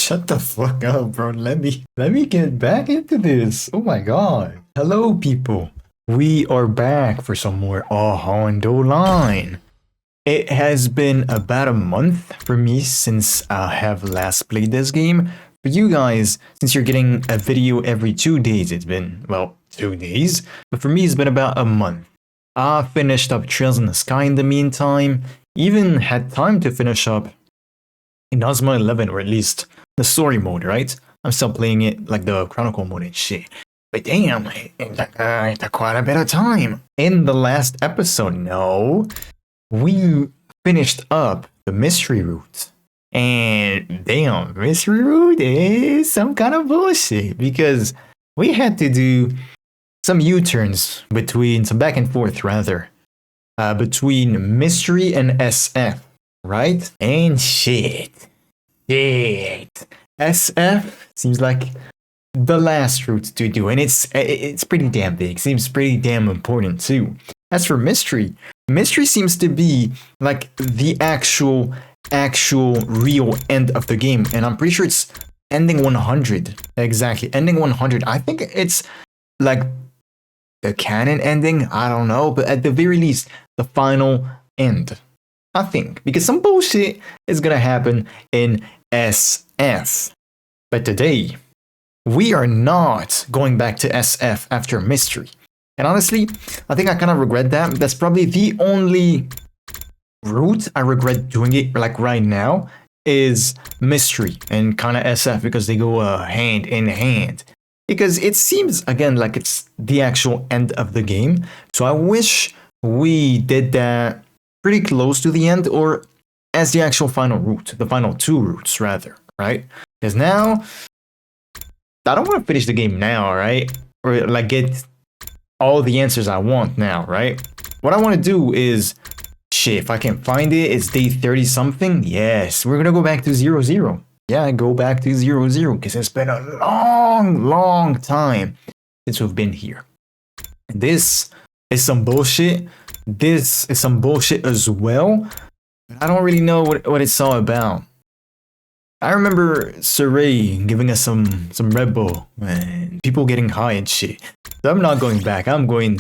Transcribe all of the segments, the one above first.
Shut the fuck up, bro. Let me get back into this. Oh my god. Hello, people. We are back for some more hundredline. It has been about a month for me since I have last played this game. For you guys, since you're getting a video every 2 days, it's been, well, 2 days. But for me, it's been about a month. I finished up Trails in the Sky in the meantime. Even had time to finish up Inazuma 11, or at least the story mode, right? I'm still playing it like the Chronicle mode and shit. But damn, it took quite a bit of time. In the last episode, no, we finished up the mystery route. And damn, mystery route is some kind of bullshit because we had to do some U-turns between, some back and forth rather, between mystery and SF, right? And shit. SF seems like the last route to do, and it's pretty damn big. Seems pretty damn important too. As for mystery seems to be like the actual real end of the game, and I'm pretty sure it's ending 100. Exactly, ending 100. I think it's like the canon ending. I don't know, but at the very least, the final end. I think, because some bullshit is gonna happen in SF. But today, we are not going back to SF after mystery. And honestly, I think I kind of regret that. That's probably the only route I regret doing it like right now is mystery and kind of SF because they go hand in hand. Because it seems, again, like it's the actual end of the game. So I wish we did that pretty close to the end, or as the actual final route, the final 2 routes rather, right? Because now, I don't want to finish the game now, right? Or like get all the answers I want now, right? What I want to do is, shit, if I can find it, it's day 30 something. Yes, we're gonna go back to 00. Yeah, go back to 00 because it's been a long time since we've been here. This is some bullshit. This is some bullshit as well. I don't really know what it's all about. I remember Saray giving us some Red Bull and people getting high and shit. So I'm not going back. I'm going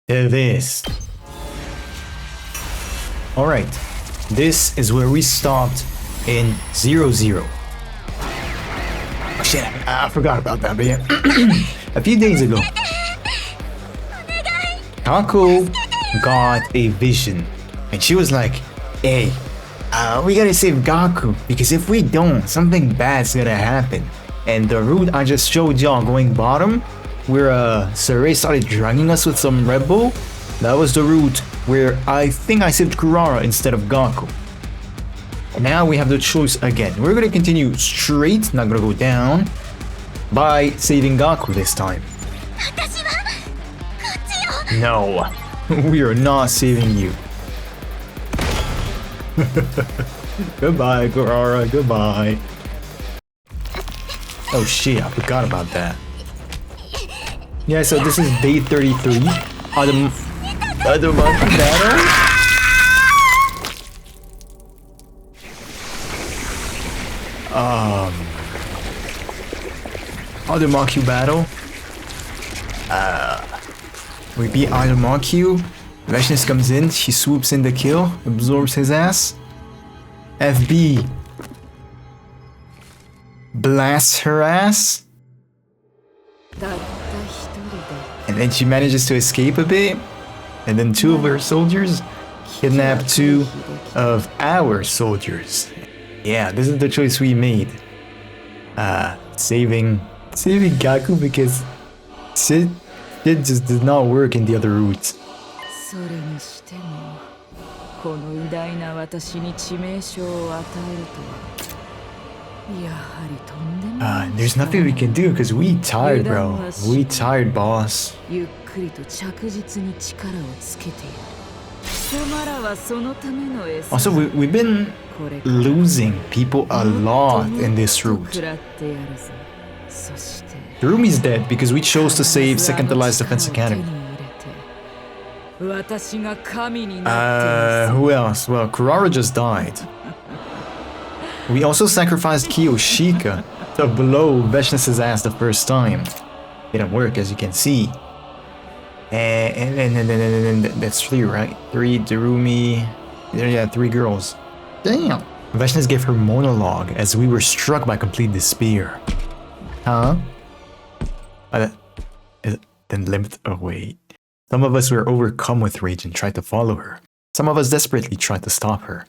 to this. Alright. This is where we stopped in 00. Oh shit, I forgot about that, but yeah. A few days ago, Kako got a vision, and she was like, hey, we gotta save Gaku, because if we don't, something bad's gonna happen. And the route I just showed y'all going bottom, where Saray started drugging us with some Red Bull, that was the route where I think I saved Kurara instead of Gaku. Now we have the choice again. We're gonna continue straight, not gonna go down, by saving Gaku this time. No. We are not saving you. Goodbye, Kurara, goodbye. Oh shit, I forgot about that. Yeah, so this is day 33. Other monkey battle? Other Makyu battle? We beat Idol Makyu. Veshness comes in, she swoops in the kill, absorbs his ass. FB blasts her ass. And then she manages to escape a bit. And then 2 of her soldiers kidnap 2 of our soldiers. Yeah, this is the choice we made. Saving Gaku because shit just did not work in the other routes. There's nothing we can do because we tired, bro. We tired, boss. Also, we've been losing people a lot in this route. Rumi's dead because we chose to save Second to Last Defense Academy. Who else? Well, Kurara just died. We also sacrificed Kiyoshika to blow Veshness's ass the first time. Didn't work, as you can see. And that's 3, right? 3, Darumi. Yeah, 3 girls. Damn. Veshness gave her monologue as we were struck by complete despair. Huh? Then limped away. Some of us were overcome with rage and tried to follow her. Some of us desperately tried to stop her.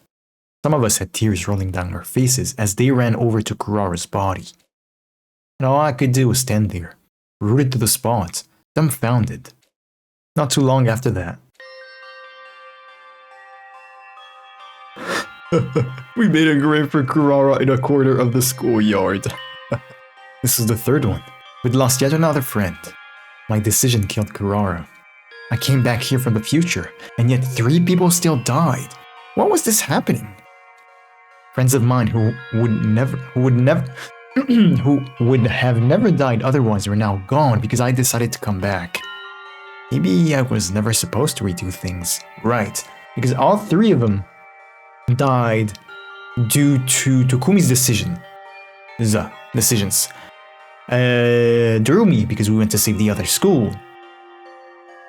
Some of us had tears rolling down our faces as they ran over to Kurara's body. And all I could do was stand there, rooted to the spot, dumbfounded. Not too long after that. We made a grave for Kurara in a corner of the schoolyard. This is the 3rd one. We'd lost yet another friend. My decision killed Kurara. I came back here from the future, and yet 3 people still died. What was this happening? Friends of mine who would have never died otherwise were now gone because I decided to come back. Maybe I was never supposed to redo things. Right, because all 3 of them died due to Tokumi's decisions. Darumi because we went to save the other school.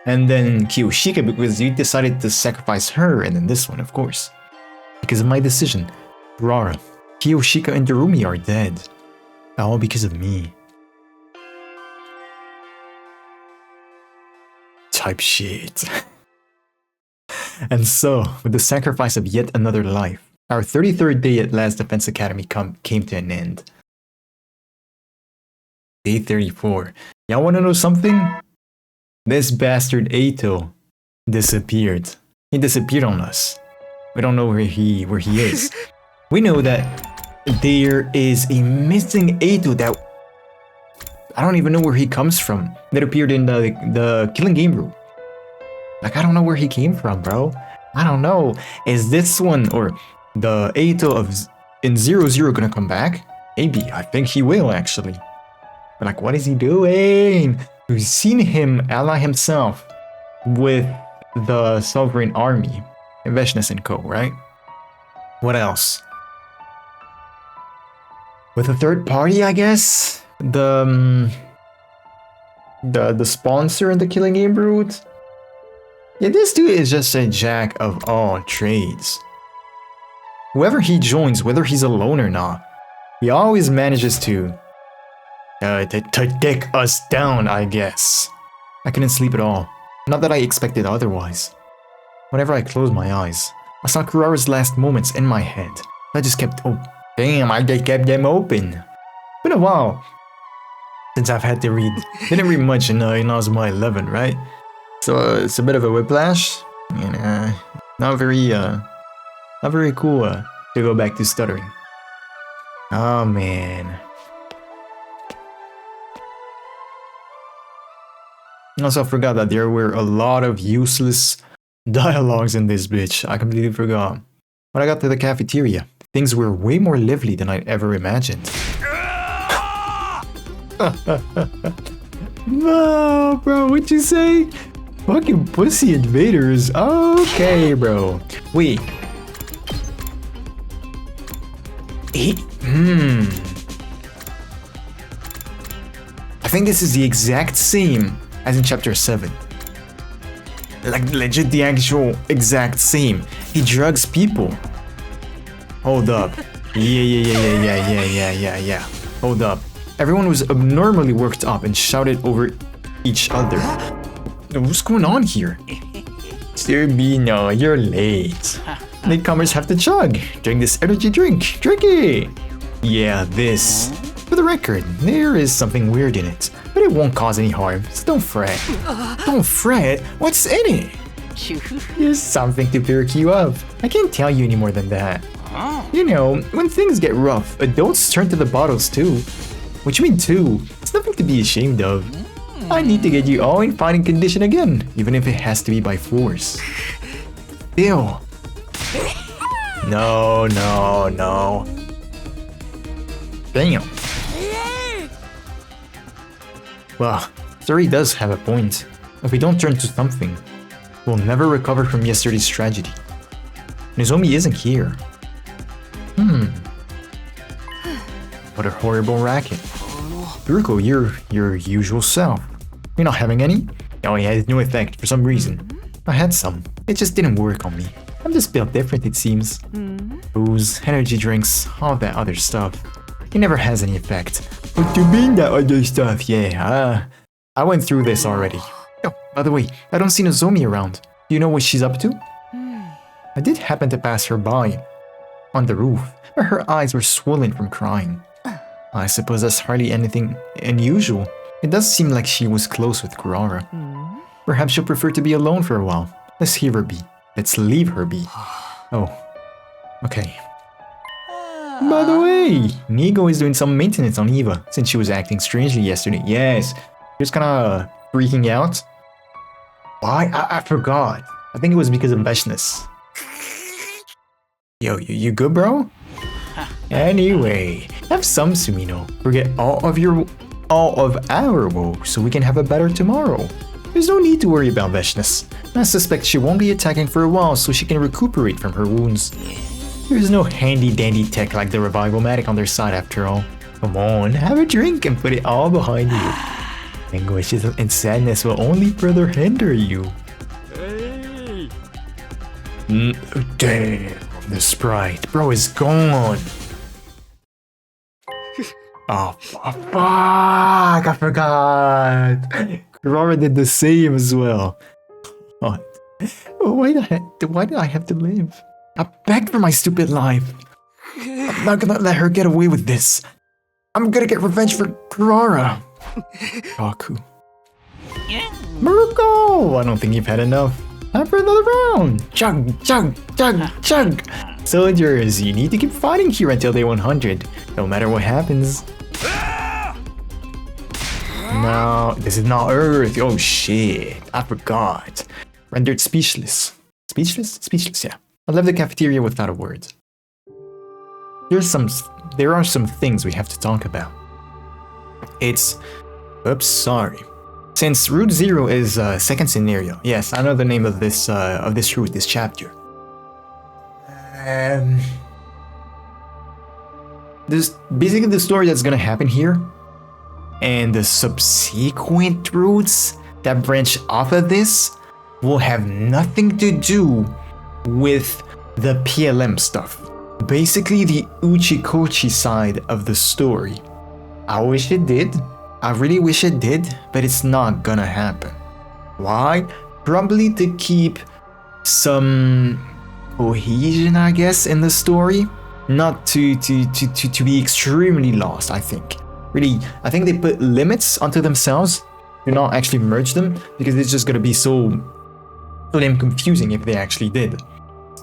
And then Kiyoshika because you decided to sacrifice her, and then this one, of course. Because of my decision, Kurara, Kiyoshika, and Darumi are dead. All because of me. Type shit. And so, with the sacrifice of yet another life, our 33rd day at Last Defense Academy came to an end. Day 34. Y'all wanna know something? This bastard Eito disappeared. He disappeared on us. We don't know where he is. We know that there is a missing Eito that I don't even know where he comes from. That appeared in the Killing Game room. Like, I don't know where he came from, bro. I don't know. Is this one or the Eito in 00 gonna come back? Maybe. I think he will, actually. But like, what is he doing? We've seen him ally himself with the Sovereign Army, Veshness and Co., right? What else? With a third party, I guess? The sponsor in the Killing Game route? Yeah, this dude is just a jack of all trades. Whoever he joins, whether he's alone or not, he always manages to take us down, I guess. I couldn't sleep at all. Not that I expected otherwise. Whenever I closed my eyes, I saw Kurara's last moments in my head. I just kept, oh damn, I just kept them open. Been a while since I've had to read. Didn't read much in Inazuma 11, right? So it's a bit of a whiplash, and not very cool to go back to stuttering. Oh man. Also, I forgot that there were a lot of useless dialogues in this bitch. I completely forgot. When I got to the cafeteria, things were way more lively than I'd ever imagined. No, bro, what'd you say? Fucking pussy invaders. Okay, bro. Wait. I think this is the exact same as in chapter 7. Like legit the actual exact same. He drugs people. Hold up. Yeah. Hold up. Everyone was abnormally worked up and shouted over each other. What's going on here? Turbino, you're late. Latecomers have to chug. Drink this energy drink. Drink it. Yeah, this. For the record, there is something weird in it, but it won't cause any harm, so don't fret. Don't fret? What's in it? There's something to perk you up. I can't tell you any more than that. You know, when things get rough, adults turn to the bottles too. What you mean too? It's nothing to be ashamed of. I need to get you all in fighting condition again, even if it has to be by force. Ew. No. Damn. Well, Suri does have a point. If we don't turn to something, we'll never recover from yesterday's tragedy. Nozomi isn't here. What a horrible racket. Hiruko, you're your usual self. You're not having any? Oh, it has no effect for some reason. I had some. It just didn't work on me. I'm just built different, it seems. Booze, energy drinks, all that other stuff. It never has any effect. What do you mean that other stuff? Yeah, I went through this already. Oh, by the way, I don't see Nozomi around. Do you know what she's up to? I did happen to pass her by on the roof, but her eyes were swollen from crying. I suppose that's hardly anything unusual. It does seem like she was close with Kurara. Perhaps she'll prefer to be alone for a while. Let's leave her be. Let's leave her be. Oh, okay. By the way, Nigo is doing some maintenance on Eva since she was acting strangely yesterday. Yes, she was kinda freaking out. Why? I forgot. I think it was because of Veshness. Yo, you good, bro? Anyway, have some, Sumino. Forget all of our woes so we can have a better tomorrow. There's no need to worry about Veshness. I suspect she won't be attacking for a while so she can recuperate from her wounds. There's no handy-dandy tech like the Revival-matic on their side after all. Come on, have a drink and put it all behind you. Anguish and sadness will only further hinder you. Hey. Damn, the sprite. Bro is gone. Oh, fuck, I forgot. Kurara did the same as well. What? Why do I have to live? I begged for my stupid life. I'm not gonna let her get away with this. I'm gonna get revenge for Kurara. Kaku. Maruko! I don't think you've had enough. Time for another round. Chug, chug, chug, chug. Soldiers, you need to keep fighting here until day 100, no matter what happens. No, this is not Earth. Oh shit, I forgot. Rendered speechless. Speechless? Speechless, yeah. I left the cafeteria without a word. There are some things we have to talk about. Oops, sorry. Since Route Zero is second scenario, yes, I know the name of this route, this chapter. This basically the story that's gonna happen here, and the subsequent routes that branch off of this will have nothing to do with the PLM stuff. Basically the Uchikoshi side of the story. I wish it did. I really wish it did, but it's not gonna happen. Why? Probably to keep some cohesion, I guess, in the story. Not to be extremely lost, I think. Really, I think they put limits onto themselves to not actually merge them, because it's just gonna be so damn confusing if they actually did.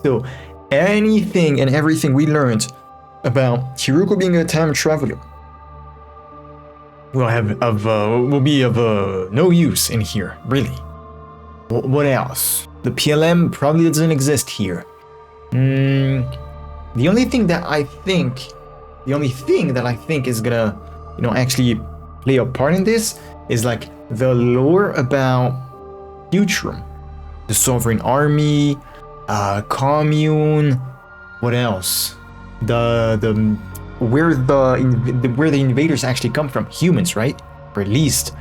So, anything and everything we learned about Hiruko being a time traveler will be of no use in here, really. What else? The PLM probably doesn't exist here. The only thing that I think is gonna, actually play a part in this is like the lore about Futurum, the Sovereign Army, commune. What else? Where the invaders actually come from, humans, right? Or at least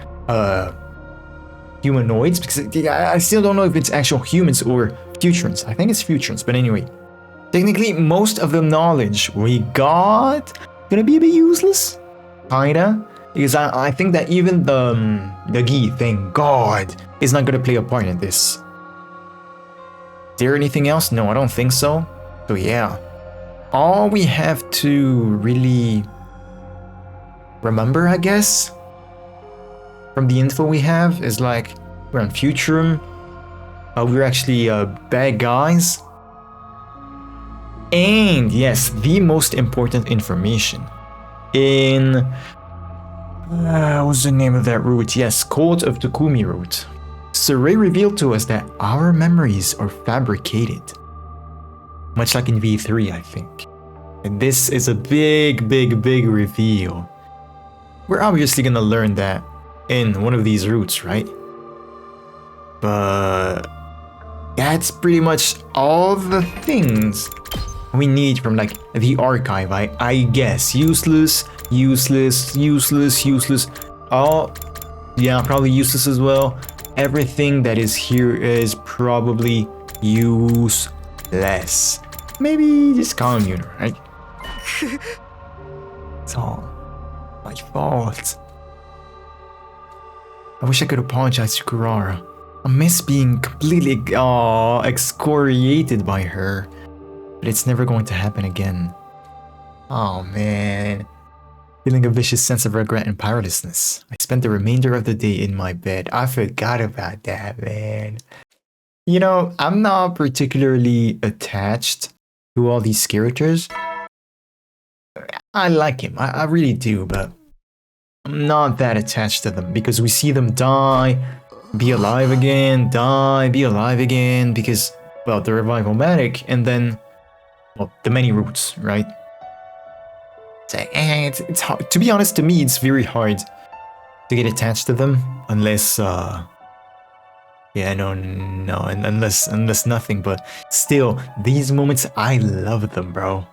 humanoids, because I still don't know if it's actual humans or Futurans. I think it's Futurans, but anyway. Technically, most of the knowledge we got gonna be a bit useless, kinda, because I think that even the Gi, thank God, is not gonna play a part in this. Is there anything else? No, I don't think so. So yeah, all we have to really remember, I guess, from the info we have is like we're on Futurum, we're actually bad guys. And yes, the most important information in what's the name of that route? Yes, Cult of Takumi route. Saray revealed to us that our memories are fabricated, much like in V3, I think. And this is a big reveal. We're obviously gonna learn that in one of these routes, right? But that's pretty much all the things we need from like the archive, I guess. Useless, useless, useless, useless. Oh, yeah, probably useless as well. Everything that is here is probably useless. Maybe just commune, right? It's all my fault. I wish I could apologize to Kurara. I miss being completely excoriated by her. But it's never going to happen again. Oh man. Feeling a vicious sense of regret and powerlessness. I spent the remainder of the day in my bed. I forgot about that, man. You know, I'm not particularly attached to all these characters. I like him, I really do, but I'm not that attached to them because we see them die, be alive again, die, be alive again, because, well, the revival-matic, and then, well, the many roots, right? It's hard. To be honest, to me, it's very hard to get attached to them, unless, yeah, no, unless nothing, but still, these moments, I love them, bro.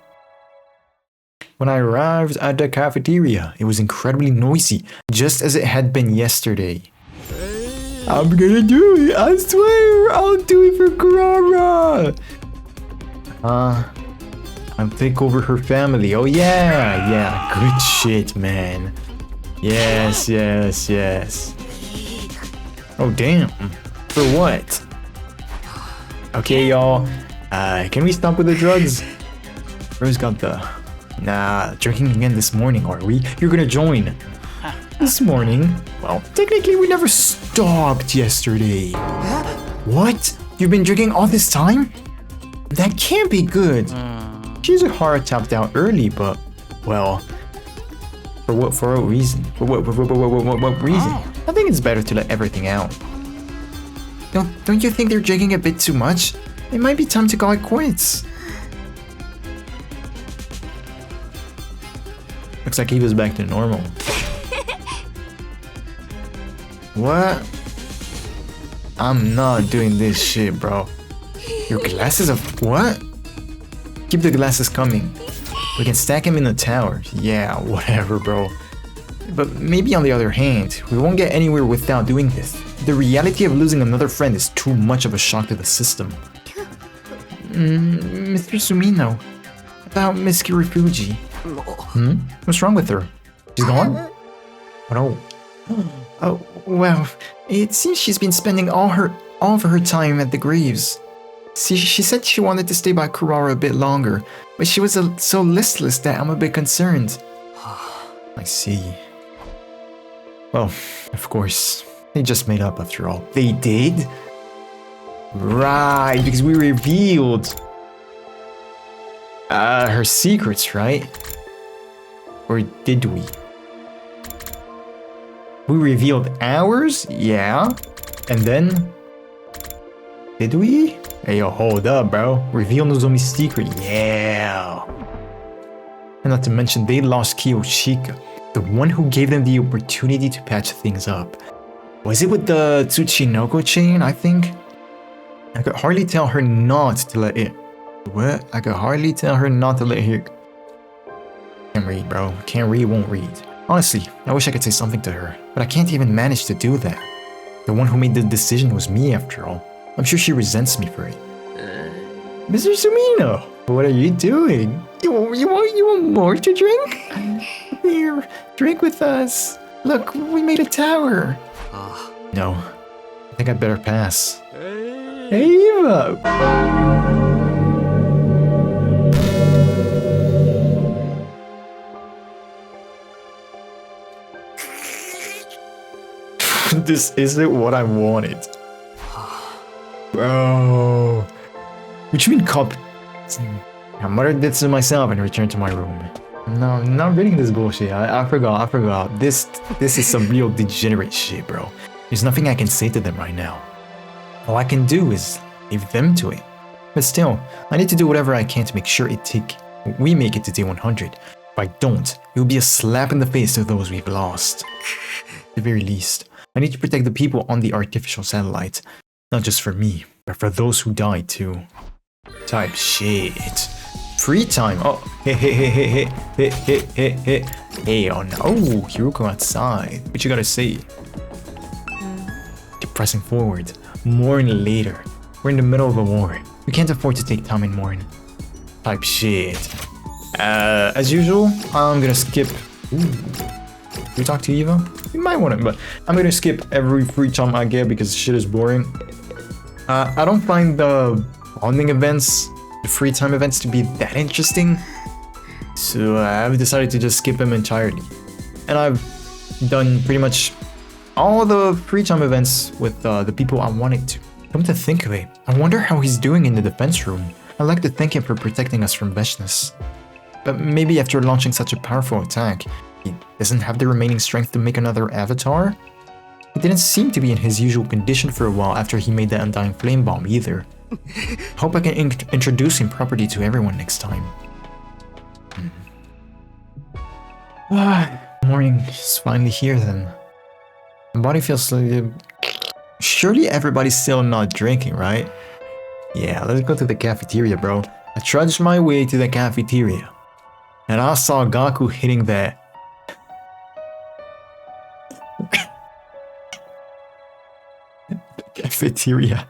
When I arrived at the cafeteria, it was incredibly noisy, just as it had been yesterday. I'm gonna do it, I swear, I'll do it for Kurara! I'll take over her family. Oh yeah, good shit, man. Yes. Oh damn, for what? Okay, y'all, can we stop with the drugs? Bro's got the... Nah, drinking again this morning, are we? You're gonna join. This morning? Well, technically we never stopped yesterday. What? You've been drinking all this time? That can't be good. She's a heart tapped out early, but, well, for what reason? For what reason? I think it's better to let everything out. Don't you think they're drinking a bit too much? It might be time to call it quits. Looks like he was back to normal. What? I'm not doing this shit, bro. Your glasses of what? Keep the glasses coming. We can stack them in the tower. Yeah, whatever, bro. But maybe on the other hand, we won't get anywhere without doing this. The reality of losing another friend is too much of a shock to the system. Mr. Sumino, about Miss Kirifuji. What's wrong with her? She's gone? Oh no. Oh, well, it seems she's been spending all of her time at the graves. See, she said she wanted to stay by Kurara a bit longer, but she was so listless that I'm a bit concerned. I see. Well, of course, they just made up after all. They did? Right, because we revealed her secrets, right? Or did we? We revealed ours? Yeah. And then... Did we? Hey, yo, hold up, bro. Reveal Nozomi's secret. Yeah. And not to mention, they lost Kiyoshika, the one who gave them the opportunity to patch things up. Was it with the Tsuchinoko chain, I think? I could hardly tell her not to let it... What? I could hardly tell her not to let her... Can't read, bro. Can't read, won't read. Honestly, I wish I could say something to her, but I can't even manage to do that. The one who made the decision was me, after all. I'm sure she resents me for it. Mr. Sumino, what are you doing? You want more to drink? Here, drink with us. Look, we made a tower. No, I think I'd better pass. Hey, Eva! This isn't what I wanted. Bro. What you mean cup? I muttered this to myself and returned to my room. No, I'm not reading this bullshit. I forgot. This is some real degenerate shit, bro. There's nothing I can say to them right now. All I can do is leave them to it. But still, I need to do whatever I can to make sure we make it to day 100. If I don't, it will be a slap in the face to those we've lost. At the very least, I need to protect the people on the artificial satellite. Not just for me, but for those who died too. Type shit. Free time. Oh, hey, oh no. Oh, Hiruko outside. What you gotta say? Keep pressing forward. Mourn later. We're in the middle of a war. We can't afford to take time and mourn. Type shit. As usual, I'm gonna skip. Ooh. We talk to Eva? We might want to, but I'm gonna skip every free time I get because shit is boring. I don't find the bonding events, the free time events, to be that interesting. So I've decided to just skip them entirely. And I've done pretty much all the free time events with the people I wanted to. Come to think of it, I wonder how he's doing in the defense room. I'd like to thank him for protecting us from Veshness. But maybe after launching such a powerful attack, he doesn't have the remaining strength to make another avatar? He didn't seem to be in his usual condition for a while after he made the Undying Flame Bomb either. Hope I can introduce him properly to everyone next time. Morning is finally here then. My body feels like... Surely everybody's still not drinking, right? Yeah, let's go to the cafeteria, bro. I trudged my way to the cafeteria. And I saw Gaku hitting the... cafeteria.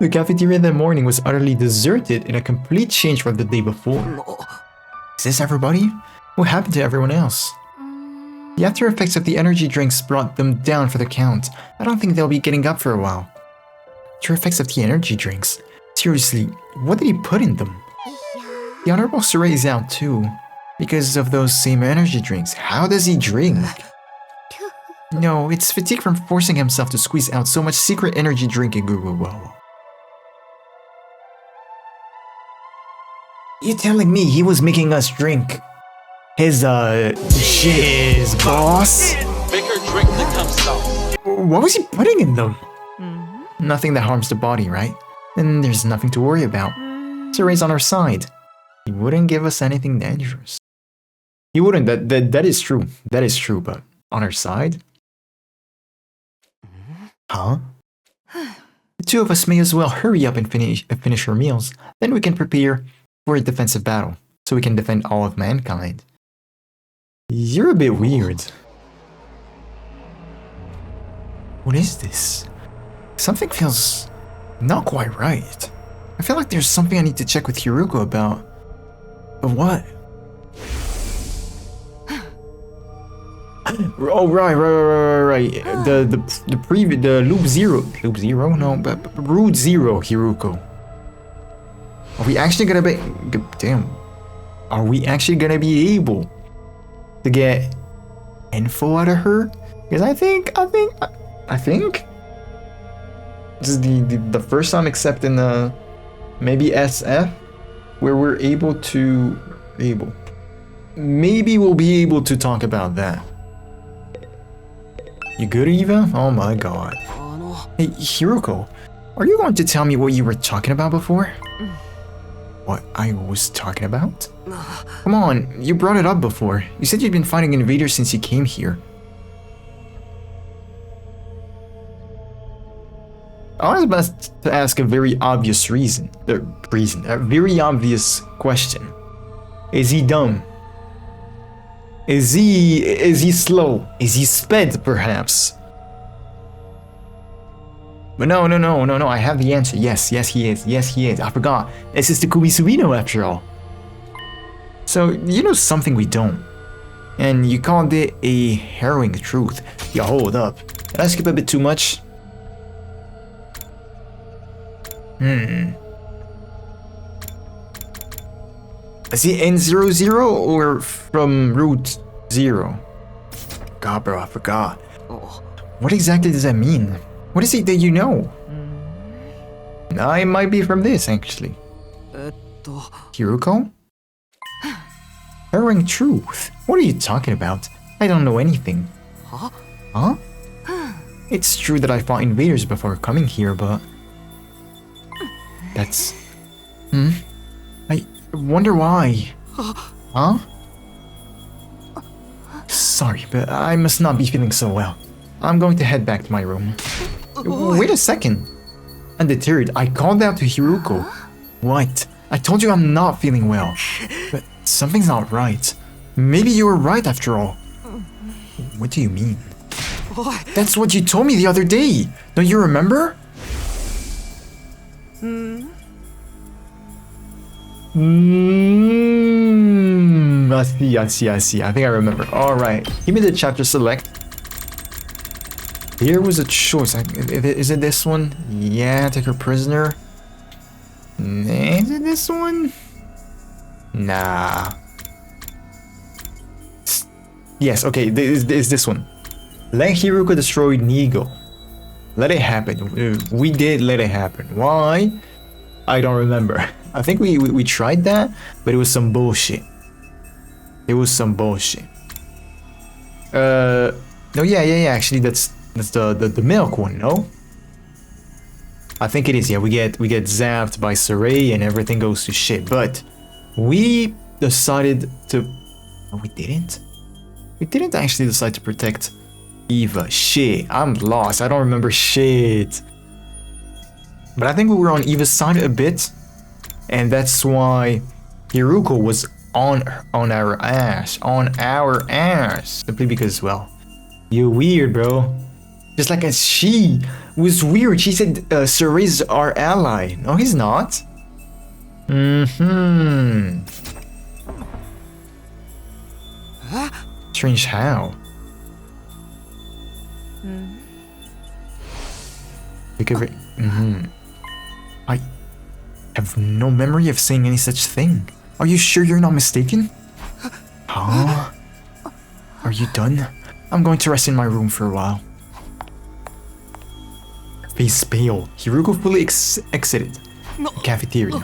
The cafeteria that morning was utterly deserted in a complete change from the day before. Is this everybody? What happened to everyone else? The after effects of the energy drinks brought them down for the count. I don't think they'll be getting up for a while. After effects of the energy drinks? Seriously, what did he put in them? The Honorable Saray is out too. Because of those same energy drinks. How does he drink? No, it's fatigue from forcing himself to squeeze out so much secret energy drinking. You telling me he was making us drink his shiz, boss? Make her drink the cum sauce. What was he putting in them? Nothing that harms the body, right? Then there's nothing to worry about. Saray's on our side. He wouldn't give us anything dangerous. He wouldn't, that is true. That is true, but on our side? Huh? The two of us may as well hurry up and finish our meals. Then we can prepare for a defensive battle, so we can defend all of mankind. You're a bit weird. What is this? Something feels not quite right. I feel like there's something I need to check with Hiruko about. But what? Oh, right. The loop zero. Loop zero? No, but root zero, Hiruko. Are we actually gonna be... Damn. Are we actually gonna be able to get info out of her? Because I think this is the first time except in maybe SF where we're able to maybe we'll be able to talk about that. You good, Eva? Oh my god. Hey, Hiruko, are you going to tell me what you were talking about before? What I was talking about? Come on, you brought it up before. You said you'd been fighting invaders since you came here. I was about to ask a very obvious a very obvious question. Is he dumb? Is he slow? Is he sped, perhaps? But no, I have the answer. Yes, he is. I forgot. This is the Kubisuino after all. So, you know something we don't. And you called it a harrowing truth. Yeah, hold up. Did I skip a bit too much? Is he N00 or from root 0? God, bro, I forgot. What exactly does that mean? What is it that you know? It might be from this, actually. Hiruko? Harrowing truth? What are you talking about? I don't know anything. Huh? It's true that I fought invaders before coming here, but... That's... I wonder why. Huh? Sorry, but I must not be feeling so well. I'm going to head back to my room. Wait a second. Undeterred, I called out to Hiruko. What? I told you I'm not feeling well. But something's not right. Maybe you were right after all. What do you mean? That's what you told me the other day. Don't you remember? I see. I think I remember. Alright. Give me the chapter select. Here was a choice. Is it this one? Yeah, take her prisoner. Is it this one? Nah. Yes, okay, is this one. Let Hiruko destroy Nigo. Let it happen. We did let it happen. Why? I don't remember. I think we tried that, but it was some bullshit. It was some bullshit. No, yeah. Actually, that's the milk one. No. I think it is. Yeah, we get zapped by Saray and everything goes to shit. But we decided to. No, we didn't. We didn't actually decide to protect Eva. Shit, I'm lost. I don't remember shit. But I think we were on Eva's side a bit, and that's why Hiruko was on our ass, simply because, well, you're weird, bro. Just like as she was weird. She said Saray's our ally. No, he's not. Strange how? Because I have no memory of saying any such thing. Are you sure you're not mistaken? Huh? Are you done? I'm going to rest in my room for a while. Face pale. Hiruko fully exited the cafeteria.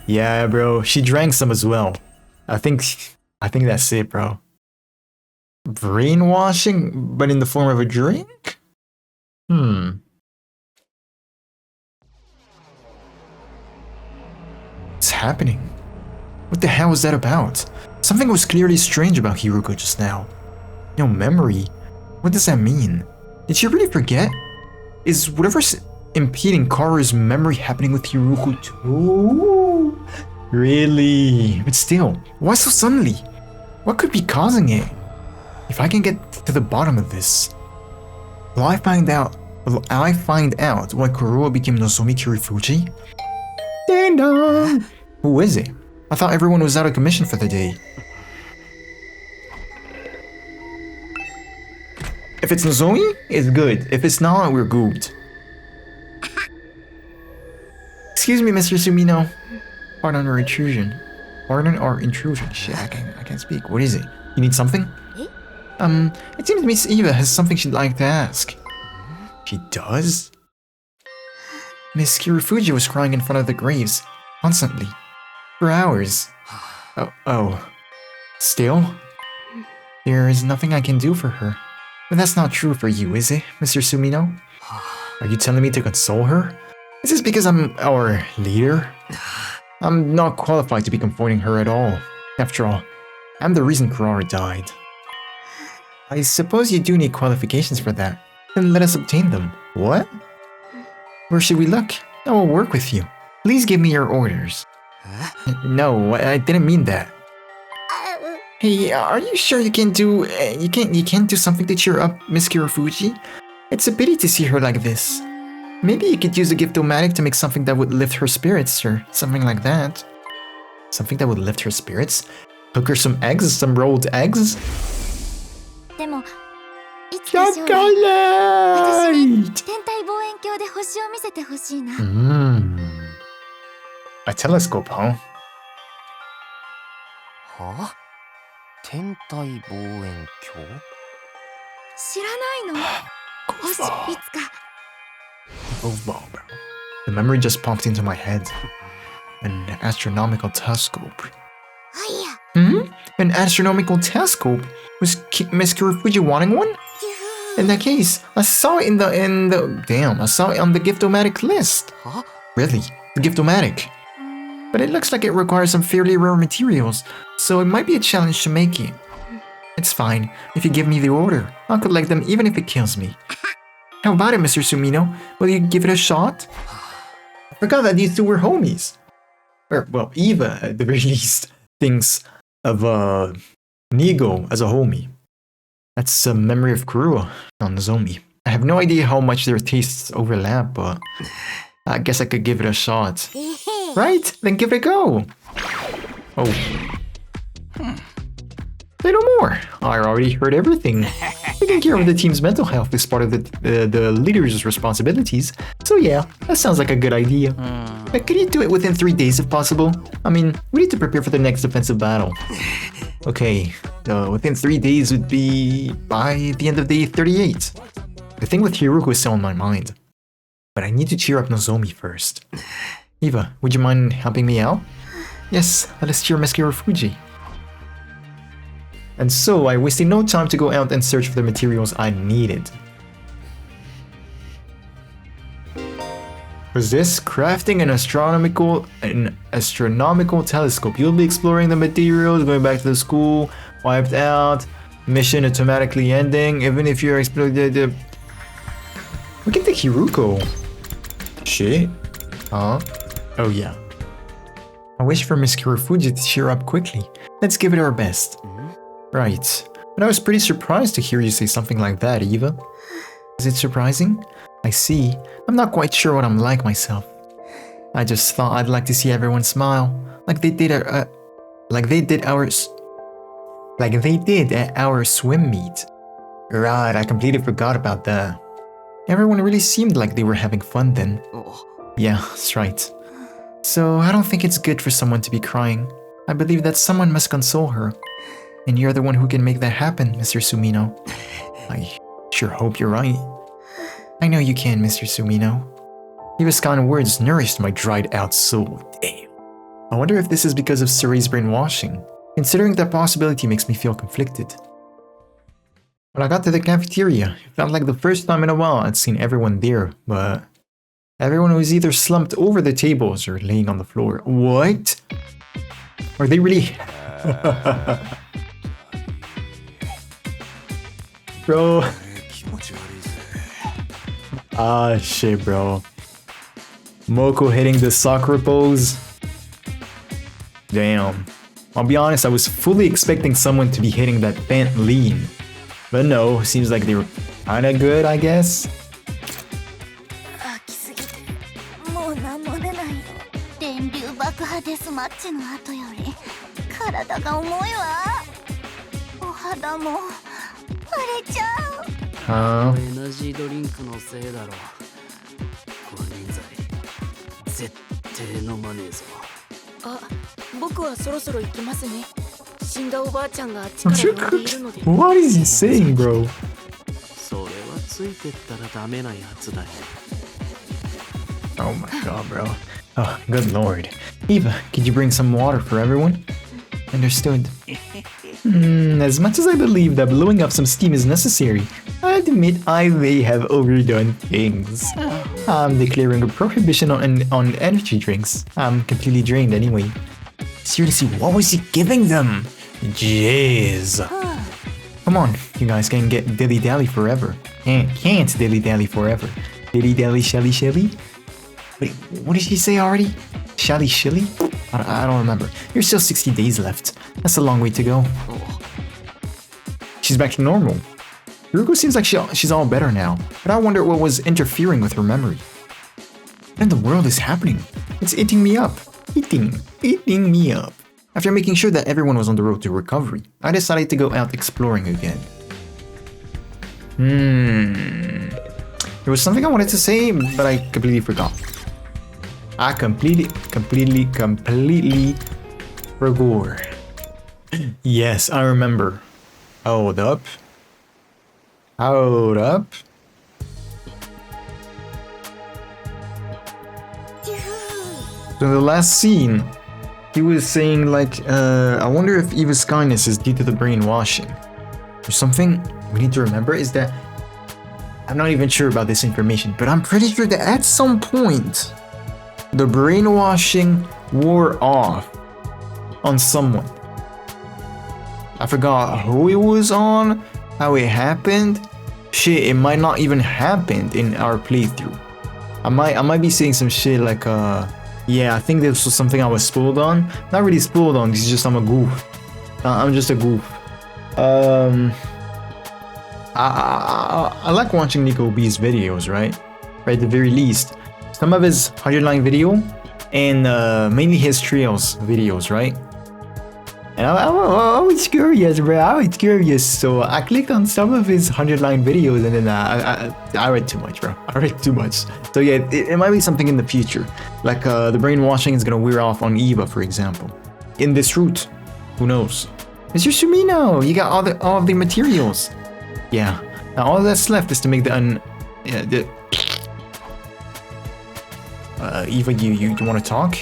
Yeah, bro. She drank some as well. I think that's it, bro. Brainwashing, but in the form of a drink? What's happening? What the hell was that about? Something was clearly strange about Hiruko just now. No memory? What does that mean? Did she really forget? Is whatever's impeding Kaoru's memory happening with Hiruko too? Really? But still, why so suddenly? What could be causing it? If I can get to the bottom of this, will I find out why Kaoru became Nozomi Kirifuji? Ding dong! Who is it? I thought everyone was out of commission for the day. If it's Nozomi, it's good. If it's not, we're gooped. Excuse me, Mr. Sumino. Pardon our intrusion. Shit, I can't speak. What is it? You need something? It seems Miss Eva has something she'd like to ask. She does? Miss Kirifuji was crying in front of the graves, constantly. For hours. Oh. Still? There is nothing I can do for her. But that's not true for you, is it, Mr. Sumino? Are you telling me to console her? Is this because I'm our leader? I'm not qualified to be comforting her at all. After all, I'm the reason Kurara died. I suppose you do need qualifications for that. Then let us obtain them. What? Where should we look? I will work with you. Please give me your orders. No, I didn't mean that. Hey, are you sure you can't do something to cheer up Miss Kirifuji? It's a pity to see her like this. Maybe you could use a gift-o-matic to make something that would lift her spirits or something like that. Something that would lift her spirits? Cook her some eggs, some rolled eggs? Chocolate! A telescope, huh? 天体望遠鏡? 知らないの? もしいつか Goofball, bro. The memory just popped into my head. An astronomical telescope. An astronomical telescope? Was Miss Kirifuji wanting one? In that case, I saw it I saw it on the gift-o-matic list. Huh? Really? The gift-o-matic? But it looks like it requires some fairly rare materials, so it might be a challenge to make it. It's fine. If you give me the order, I'll collect them even if it kills me. How about it, Mr. Sumino? Will you give it a shot? I forgot that these two were homies. or well, Eva at the very least thinks of Nigo as a homie. That's a memory of Kurua on Nozomi. I have no idea how much their tastes overlap, but I guess I could give it a shot. Right? Then give it a go. Oh. Say no more. I already heard everything. Taking care of the team's mental health is part of the leader's responsibilities. So yeah, that sounds like a good idea. But could you do it within 3 days if possible? I mean, we need to prepare for the next defensive battle. Okay, within 3 days would be by the end of day 38. The thing with Hiruko is still on my mind. But I need to cheer up Nozomi first. Eva, would you mind helping me out? Yes, let us cheer Miss Fuji. And so I wasted no time to go out and search for the materials I needed. Was this crafting an astronomical telescope? You'll be exploring the materials, going back to the school, wiped out, mission automatically ending, even if you're exploring the Look at the Hiruko. Shit. Huh? Oh yeah. I wish for Miss Fuji to cheer up quickly. Let's give it our best. Right. But I was pretty surprised to hear you say something like that, Eva. Is it surprising? I see. I'm not quite sure what I'm like myself. I just thought I'd like to see everyone smile, like they did at our swim meet. Right, I completely forgot about that. Everyone really seemed like they were having fun then. Yeah, that's right. So I don't think it's good for someone to be crying. I believe that someone must console her. And you're the one who can make that happen, Mr. Sumino. I sure hope you're right. I know you can, Mr. Sumino. Eva's kind words nourished my dried out soul. Damn. I wonder if this is because of Suri's brainwashing. Considering that possibility makes me feel conflicted. When I got to the cafeteria, it felt like the first time in a while I'd seen everyone there, but everyone was either slumped over the tables or laying on the floor. What? Are they really... Bro. Ah, shit, bro. Moko hitting the Sakura pose. Damn. I'll be honest, I was fully expecting someone to be hitting that bent lean. But no, seems like they were kinda good, I guess. Huh? エナジードリンクのせいだろ。金輪際絶対飲まねえぞ。あ、僕はそろそろ行きますね。死んだおばあちゃんがあっちから呼んでいるので。What is he saying, bro? それはついてったらダメなやつだよ。Oh my god, bro. Oh, good lord. Eva, could you bring some water for everyone? Understood. As much as I believe that blowing up some steam is necessary, I admit I may have overdone things. I'm declaring a prohibition on energy drinks. I'm completely drained anyway. Seriously, what was he giving them? Jeez. Come on, you guys can get dilly-dally forever. Can't dilly-dally forever. Dilly-dally, shelly-shelly? Wait, what did she say already? Shelly-shilly? I don't remember. There's still 60 days left. That's a long way to go. She's back to normal. Hiruko seems like she's all better now, but I wonder what was interfering with her memory. What in the world is happening? It's eating me up. Eating me up. After making sure that everyone was on the road to recovery, I decided to go out exploring again. There was something I wanted to say, but I completely forgot. I completely forgot. Yes, I remember. Hold up. So in the last scene, he was saying like, I wonder if Eva's kindness is due to the brainwashing. Or something we need to remember is that, I'm not even sure about this information, but I'm pretty sure that at some point, the brainwashing wore off on someone. I forgot who it was on, how it happened. Shit, it might not even happened in our playthrough. I might be saying some shit like Yeah, I think this was something I was spoiled on. Not really spoiled on, it's just I'm a goof. I'm just a goof. I like watching Nico B's videos, right? At the very least. Some of his 100-line video, and mainly his trios videos, right? And I was curious, bro. I was curious, so I clicked on some of his 100-line videos, and then I read too much, bro. I read too much. So yeah, it might be something in the future, like the brainwashing is gonna wear off on Eva, for example. In this route, who knows? Mr. Sumino, you got all of the materials. Yeah. Now all that's left is to make the Eva, you want to talk?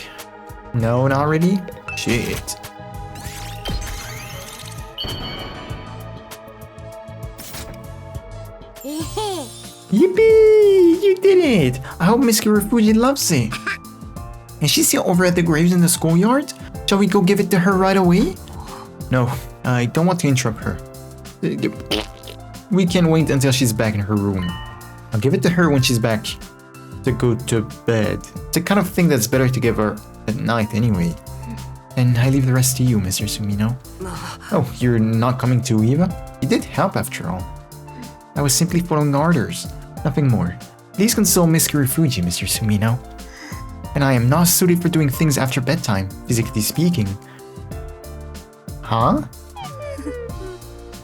No, not really? Shit. Yippee! You did it! I hope Miss Kirufuji loves it. Is she still over at the graves in the schoolyard? Shall we go give it to her right away? No, I don't want to interrupt her. We can wait until she's back in her room. I'll give it to her when she's back to go to bed. It's the kind of thing that's better to give her at night anyway. And I leave the rest to you, Mr. Sumino. Oh, you're not coming to Eva? You did help after all. I was simply following orders, nothing more. Please console Miss Kirufuji, Mr. Sumino. And I am not suited for doing things after bedtime, physically speaking. Huh?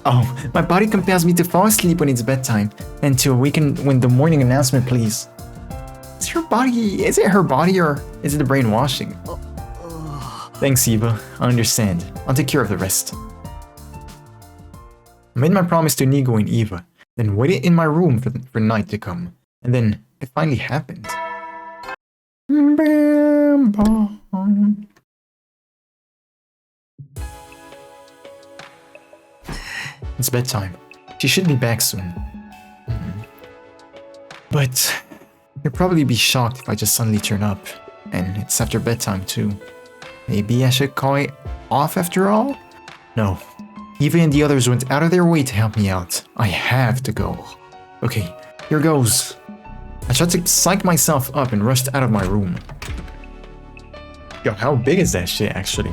Oh, my body compels me to fall asleep when it's bedtime, and to awaken when the morning announcement plays. Is it her body, or is it the brainwashing? Thanks, Eva. I understand. I'll take care of the rest. I made my promise to Nigo and Eva, then waited in my room for night to come. And then it finally happened. It's bedtime. She should be back soon. But you'll probably be shocked if I just suddenly turn up. And it's after bedtime too. Maybe I should call it off after all? No. Eva and the others went out of their way to help me out. I have to go. Okay, here goes. I tried to psych myself up and rushed out of my room. Yo, how big is that shit actually?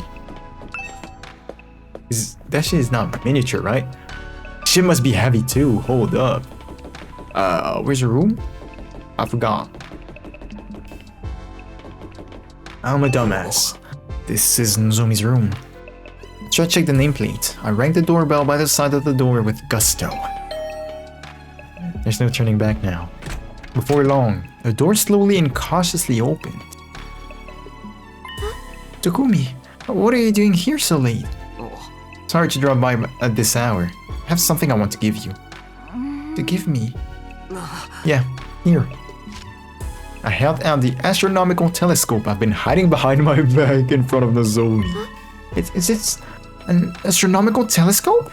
That shit is not miniature, right? Shit must be heavy too. Hold up. Where's your room? I forgot. I'm a dumbass. This is Nozomi's room. Try to check the nameplate. I rang the doorbell by the side of the door with gusto. There's no turning back now. Before long, the door slowly and cautiously opened. Takumi, what are you doing here so late? It's hard to drop by at this hour. I have something I want to give you. To give me? Yeah, here. I held out the astronomical telescope I've been hiding behind my back in front of Nozomi. Is it an astronomical telescope?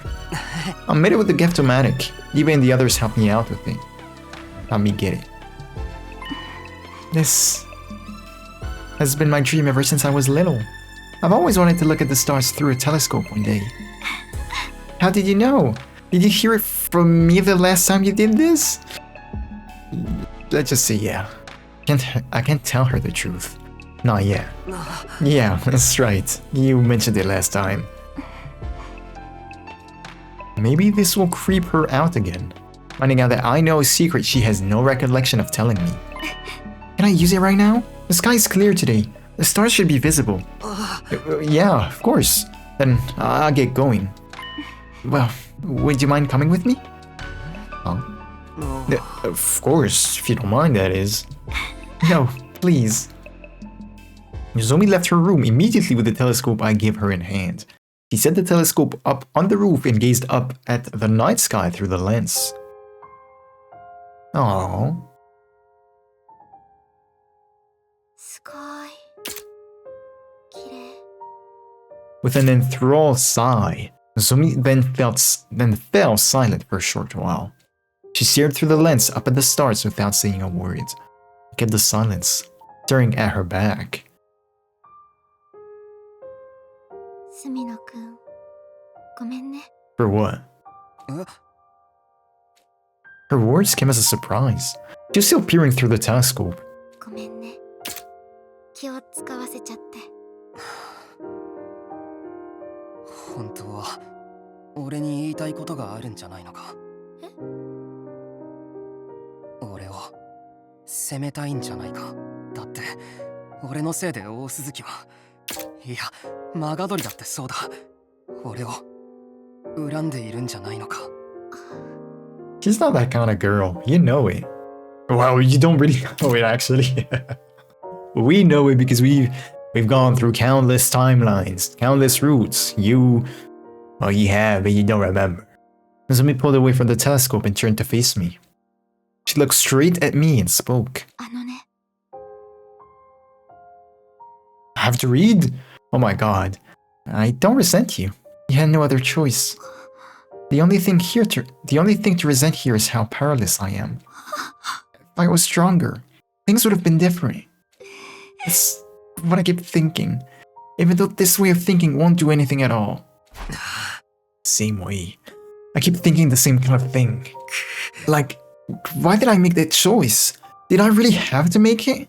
I made it with the Giftomatic. Eva and the others helped me out with it. Help me get it. This has been my dream ever since I was little. I've always wanted to look at the stars through a telescope one day. How did you know? Did you hear it from me the last time you did this? Let's just say yeah. I can't tell her the truth. Not yet. Yeah, that's right. You mentioned it last time. Maybe this will creep her out again. Finding out that I know a secret she has no recollection of telling me. Can I use it right now? The sky is clear today. The stars should be visible. Yeah, of course. Then I'll get going. Well, would you mind coming with me? Huh? Of course, if you don't mind, that is. No, please. Nozomi left her room immediately with the telescope I gave her in hand. She set the telescope up on the roof and gazed up at the night sky through the lens. Aww. Sky. Kirei. With an enthralled sigh, Nozomi then fell silent for a short while. She stared through the lens up at the stars without saying a word. I kept the silence, staring at her back. Sumino-kun, ごめんね. For what? Her words came as a surprise. She was still peering through the telescope. ごめんね.気を使わせちゃって。本当は俺に言いたいことがあるんじゃないのか。え？俺を責めたいんじゃないか。だって俺のせいで大鈴木は、いやマガドリだってそうだ、俺を恨んでいるんじゃないのか。 She's not that kind of girl. You know it. Well, you don't really know it actually. We know it because we've gone through countless timelines, countless routes. You have, but you don't remember. Nozomi pulled away from the telescope and turned to face me. She looked straight at me and spoke. あのね、 I have to read? Oh my god. I don't resent you. You had no other choice. The only thing to resent here is how powerless I am. If I was stronger, things would have been different. That's what I keep thinking. Even though this way of thinking won't do anything at all. Same way. I keep thinking the same kind of thing. Like, why did I make that choice? Did I really have to make it?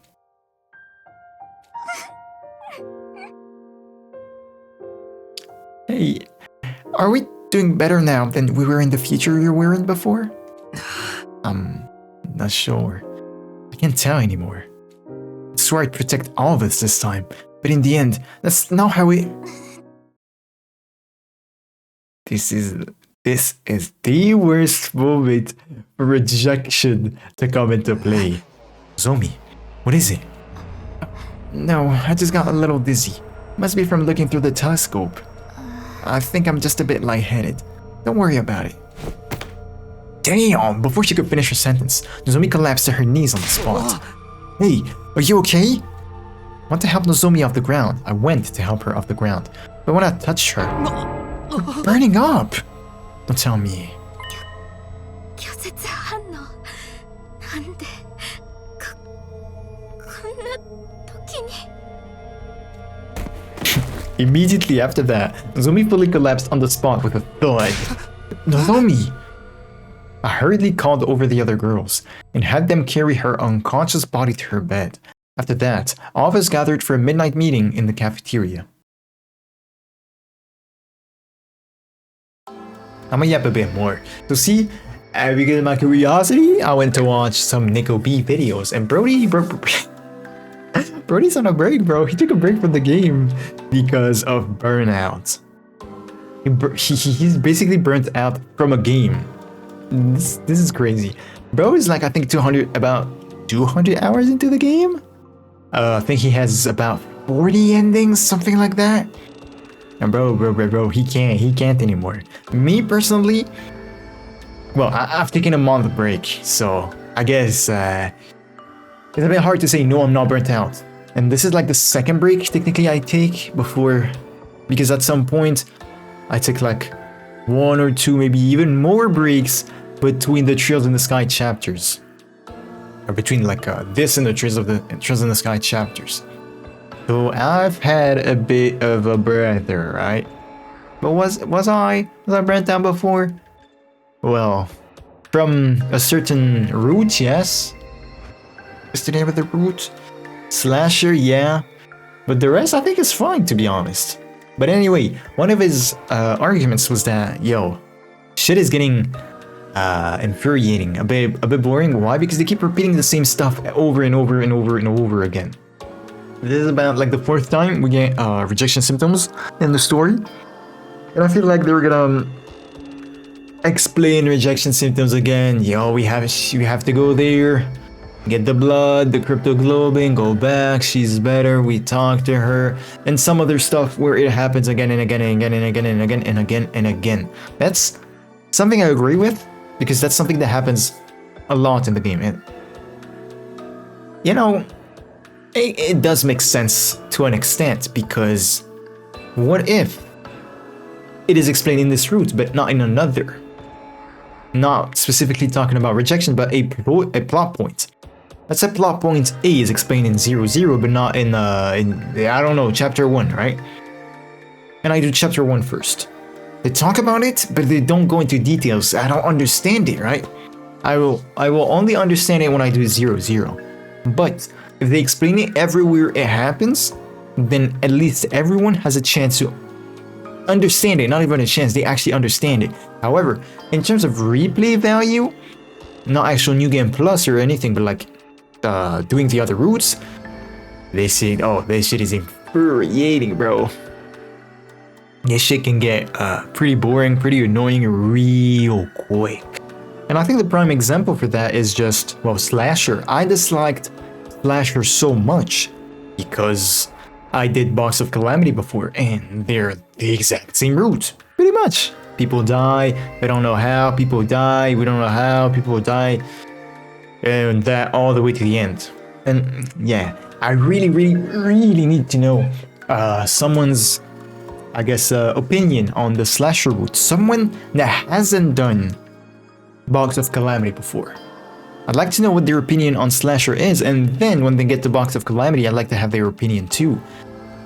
Hey, are we doing better now than we were in the future you were in before? I'm not sure. I can't tell anymore. I swore I'd protect all of us this time, but in the end, that's not how it... This is the worst moment for rejection to come into play. Zomi, what is it? No, I just got a little dizzy. Must be from looking through the telescope. I think I'm just a bit lightheaded. Don't worry about it. Damn! Before she could finish her sentence, Nozomi collapsed to her knees on the spot. Hey, are you okay? I want to help Nozomi off the ground. I went to help her off the ground. But when I touched her... burning up! Don't tell me. 拒絶反応。なんでこんな時に。 Immediately after that, Nozomi fully collapsed on the spot with a thud. Nozomi! I hurriedly called over the other girls and had them carry her unconscious body to her bed. After that, all of us gathered for a midnight meeting in the cafeteria. I'm gonna yap a bit more. So see, because of my curiosity, I went to watch some Nico B videos, and Brody's on a break, bro. He took a break from the game because of burnout. He's basically burnt out from a game. This is crazy. Bro is like, I think about 200 hours into the game. I think he has about 40 endings, something like that. And bro, he can't anymore. Me personally, well, I've taken a month break, so I guess it's a bit hard to say no, I'm not burnt out. And this is like the second break technically I take before, because at some point I took like 1 or 2, maybe even more breaks between the Trails in the Sky chapters, or between like this and the Trails in the Sky chapters. So I've had a bit of a breather, right? But was I burnt out before? Well, from a certain route, yes. What's the name of the route? Slasher, yeah. But the rest I think is fine, to be honest. But anyway, one of his arguments was that, yo, shit is getting infuriating, a bit boring. Why? Because they keep repeating the same stuff over and over and over and over again. This is about like the 4th time we get rejection symptoms in the story. And I feel like they're gonna explain rejection symptoms again. Yo, we have to go there, get the blood, the cryptoglobin, go back, she's better, we talk to her, and some other stuff where it happens again and again and again and again and again and again and again. That's something I agree with, because that's something that happens a lot in the game. And, you know, it does make sense to an extent, because what if it is explained in this route but not in another? Not specifically talking about rejection, but a plot point. Let's say plot point A is explained in 0-0, but not in I don't know, chapter 1, right? And I do chapter 1 first. They talk about it, but they don't go into details. I don't understand it, right? I will only understand it when I do 0-0. But if they explain it everywhere it happens, then at least everyone has a chance to understand it. Not even a chance, they actually understand it. However, in terms of replay value, not actual New Game Plus or anything, but like doing the other routes, this shit is infuriating, bro. This shit can get pretty boring, pretty annoying real quick. And I think the prime example for that is just, well, Slasher. I disliked Slasher so much because I did Box of Calamity before, and they're the exact same route, pretty much. People die, they don't know how, people die, we don't know how, people die, and that all the way to the end. And yeah, I really need to know someone's, I guess, opinion on the Slasher route. Someone that hasn't done Box of Calamity before. I'd like to know what their opinion on Slasher is, and then when they get to Box of Calamity, I'd like to have their opinion too.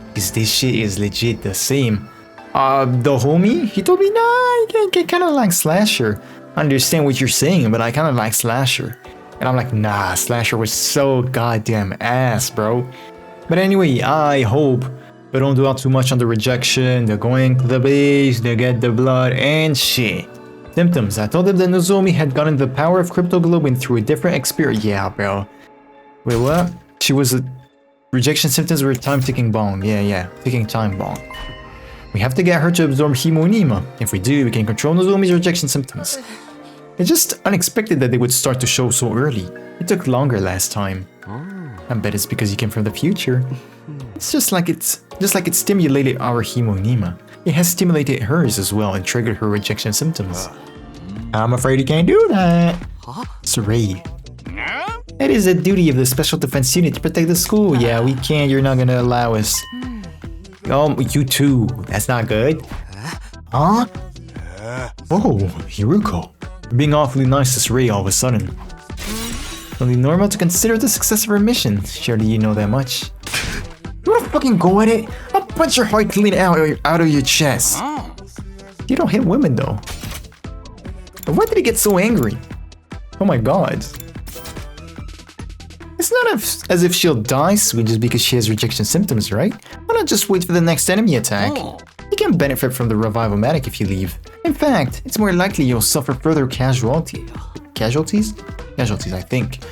Because this shit is legit the same. The homie, he told me, nah, I kind of like Slasher. I understand what you're saying, but I kind of like Slasher. And I'm like, nah, Slasher was so goddamn ass, bro. But anyway, I hope they don't dwell too much on the rejection, the going to the base, they get the blood, and shit. Symptoms. I told them that Nozomi had gotten the power of cryptoglobin through a different experience. Yeah, bro. Wait, what? She was a... Rejection symptoms were a time-ticking bomb. Yeah, ticking time bomb. We have to get her to absorb Himonima. If we do, we can control Nozomi's rejection symptoms. It's just unexpected that they would start to show so early. It took longer last time. I bet it's because you came from the future. It's just like it stimulated our Himonima. It has stimulated hers as well and triggered her rejection symptoms. I'm afraid you can't do that. Saray. It is a duty of the Special Defense Unit to protect the school. Yeah, we can't. You're not gonna allow us. Oh, you too. That's not good. Huh? Oh, Hiruko. You're being awfully nice to Saray all of a sudden. Only normal to consider the success of our mission. Surely you know that much. You wanna fucking go at it? I'll punch your heart clean out of your chest. You don't hit women though. Why did he get so angry? Oh my god. It's not as if she'll die soon just because she has rejection symptoms, right? Why not just wait for the next enemy attack? You can benefit from the revival-matic if you leave. In fact, it's more likely you'll suffer further casualties? Casualties, I think.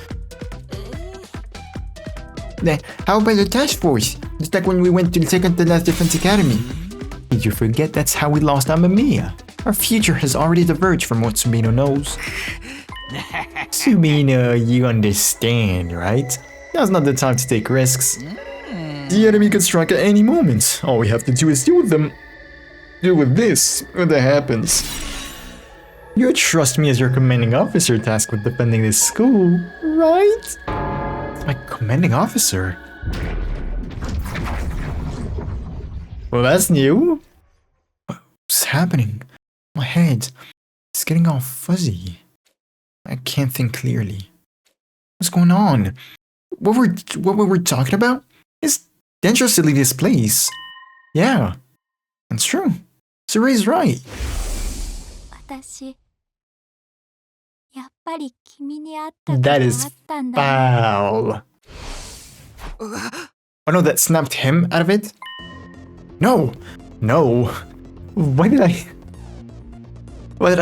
How about the task force? Just like when we went to the second to last defense academy. Did you forget that's how we lost Amamiya? Our future has already diverged from what Sumino knows. Sumino, you understand, right? Now's not the time to take risks. The enemy could strike at any moment. All we have to do is deal with them. Deal with this when that happens. You trust me as your commanding officer tasked with defending this school, right? My commanding officer? Well, that's new. What's happening? My head is getting all fuzzy. I can't think clearly. What's going on? What we're talking about? It's dangerous to leave this place. Yeah, that's true. Suray's right. 私やっぱり君に会ったことがあ That is ったんだ。 foul. Oh no, that snapped him out of it? No! No! Why did I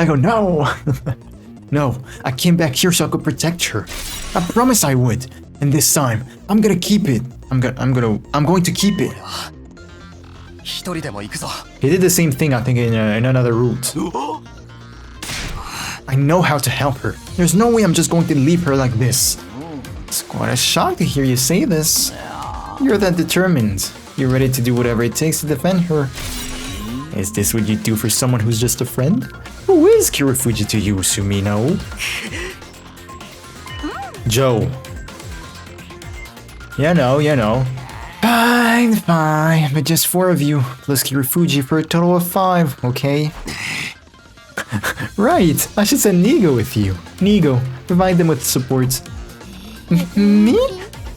go no? No, I came back here so I could protect her. I promised I would. And this time, I'm gonna keep it. I'm going to keep it. 一人でも行くぞ。 He did the same thing, I think, in another route. I know how to help her. There's no way I'm just going to leave her like this. It's quite a shock to hear you say this. You're that determined. You're ready to do whatever it takes to defend her. Is this what you do for someone who's just a friend? Who is Kirifuji to you, Sumino? Joe. You know. Fine. But just 4 of you, plus Kirifuji for a total of 5, okay? Right, I should send Nigo with you. Nigo, provide them with support. Me?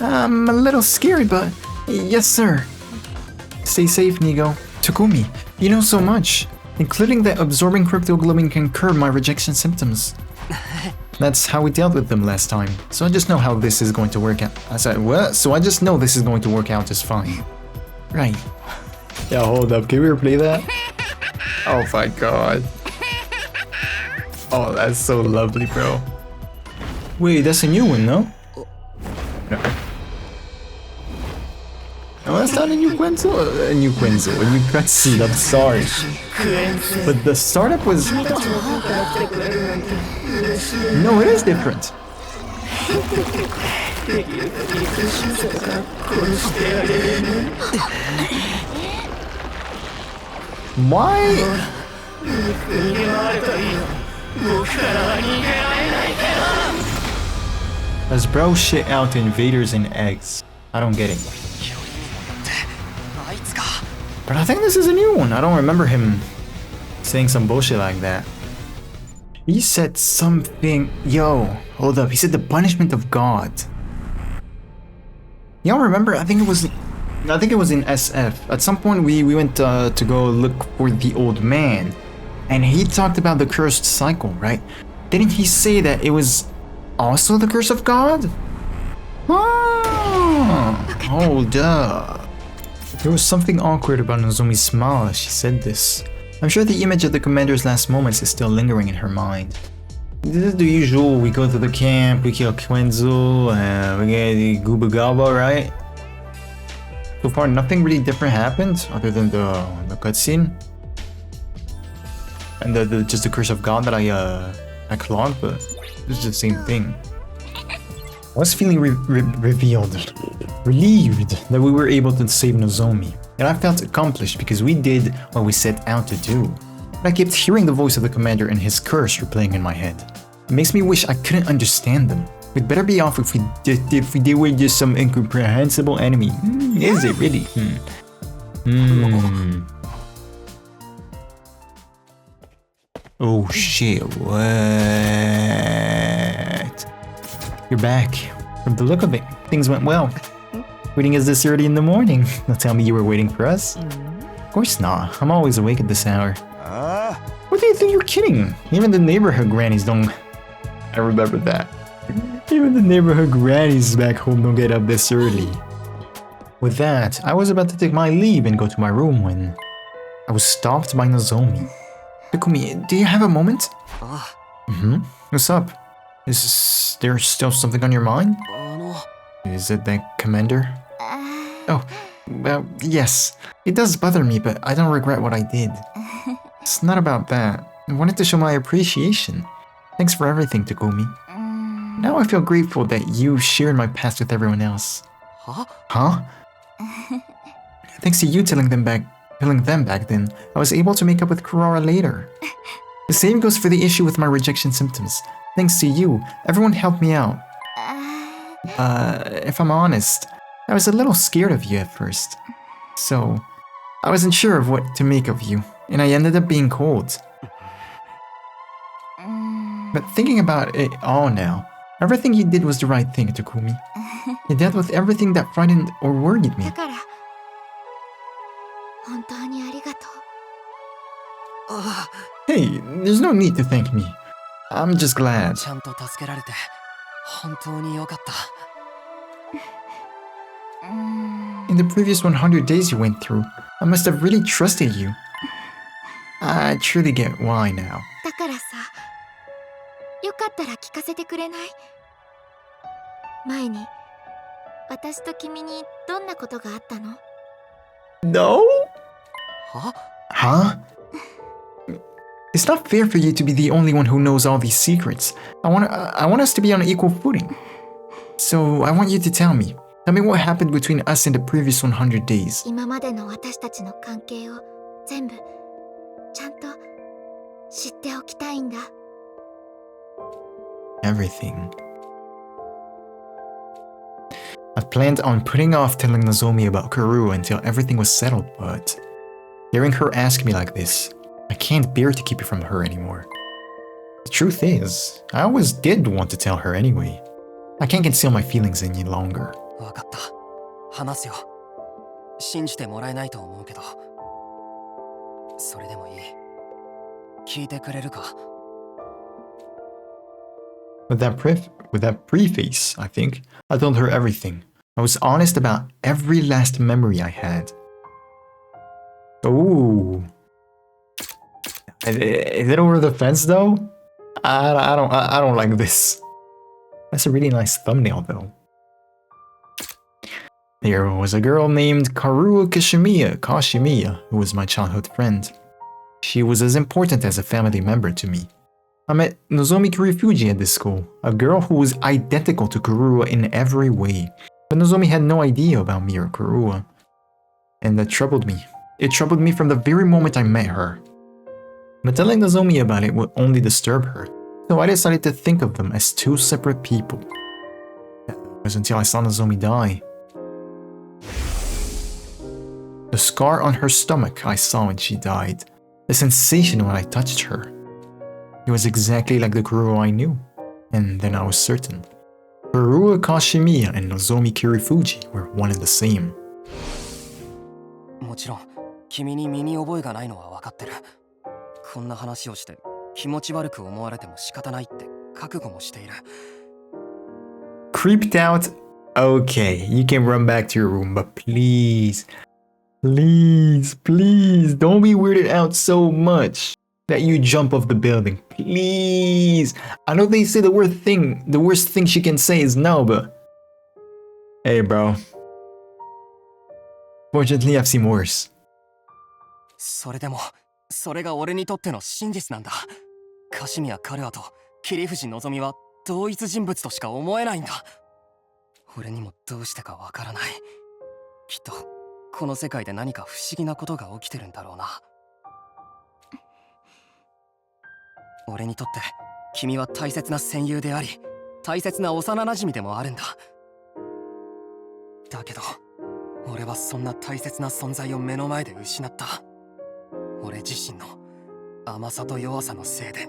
I'm a little scary, but yes, sir. Stay safe, Nigo. Takumi, you know so much, including that absorbing cryptoglobin can curb my rejection symptoms. That's how we dealt with them last time. So I just know how this is going to work out. I said, what? So I just know this is going to work out just fine. Right. Yeah, hold up. Can we replay that? Oh my god. Oh, that's so lovely, bro. Wait, that's a new one, no? No. No, that's not a new Quenzel. A new cutscene, I'm sorry. But the startup was... No, it is different. Why? Does bro shit out invaders and eggs? I don't get it. But I think this is a new one. I don't remember him saying some bullshit like that. He said something... Yo, hold up. He said the punishment of God. Y'all remember? I think it was in SF. At some point we went to go look for the old man. And he talked about the cursed cycle, right? Didn't he say that it was also the curse of God? Oh, hold up. There was something awkward about Nozomi's smile as she said this. I'm sure the image of the commander's last moments is still lingering in her mind. This is the usual, we go to the camp, we kill Quenzel, we get the Gooba Gaba, right? So far nothing really different happened other than the cutscene. And just the curse of God that I clogged, but it's the same thing. I was feeling relieved that we were able to save Nozomi, and I felt accomplished because we did what we set out to do. But I kept hearing the voice of the commander and his curse replaying in my head. It makes me wish I couldn't understand them. We'd better be off if they were just some incomprehensible enemy. Is it really? Oh shit, what? You're back. From the look of it, things went well. Waiting us this early in the morning. Don't tell me you were waiting for us. Of course not. I'm always awake at this hour. What do you think you're kidding? Even the neighborhood grannies don't... I remember that. Even the neighborhood grannies back home don't get up this early. With that, I was about to take my leave and go to my room when... I was stopped by Nozomi. Takumi, do you have a moment? What's up? Is there still something on your mind? Is it that commander? Oh, well, yes. It does bother me, but I don't regret what I did. It's not about that. I wanted to show my appreciation. Thanks for everything, Takumi. Now I feel grateful that you shared my past with everyone else. Huh? Thanks to you telling them back then, I was able to make up with Kurara later. The same goes for the issue with my rejection symptoms. Thanks to you, everyone helped me out. If I'm honest, I was a little scared of you at first. So, I wasn't sure of what to make of you, and I ended up being cold. But thinking about it all now, everything you did was the right thing, Takumi. You dealt with everything that frightened or worried me. Hey, there's no need to thank me. I'm just glad. In the previous 100 days you went through, I must have really trusted you. I truly get why now. No? Huh? It's not fair for you to be the only one who knows all these secrets. I want us to be on an equal footing. So I want you to tell me what happened between us in the previous 100 days. Everything. I've planned on putting off telling Nozomi about Karu until everything was settled, but hearing her ask me like this, I can't bear to keep it from her anymore. The truth is, I always did want to tell her anyway. I can't conceal my feelings any longer. With that preface, I think, I told her everything. I was honest about every last memory I had. Ooh. Is it over the fence though? I don't like this. That's a really nice thumbnail though. There was a girl named Karuo Kashimiya, who was my childhood friend. She was as important as a family member to me. I met Nozomi Kirifuji at this school, a girl who was identical to Karuo in every way. But Nozomi had no idea about me or Karuo. And that troubled me. It troubled me from the very moment I met her. But telling Nozomi about it would only disturb her, so I decided to think of them as two separate people. It was until I saw Nozomi die. The scar on her stomach I saw when she died. The sensation when I touched her. It was exactly like the Karuo I knew. And then I was certain. Karuo Kashimiya and Nozomi Kirifuji were one and the same. もちろん君に身に覚えがないのは分かってる。こんな話をして気持ち悪く思われても仕方ないって覚悟もしている。 Creeped out? Okay, you can run back to your room, but please, don't be weirded out so much that you jump off the building. Please. I know they say the worst thing she can say is no, but hey, bro. Fortunately, I've seen worse. それでもそれが俺にとっての真実なんだ。樫宮カルアと桐藤のぞみは同一人物としか思えないんだ。俺にもどうしてかわからない。きっとこの世界で何か不思議なことが起きてるんだろうな。俺にとって君は大切な戦友であり、大切な幼馴染でもあるんだ。だけど俺はそんな大切な存在を目の前で失った。俺自身の甘さと弱さのせいで。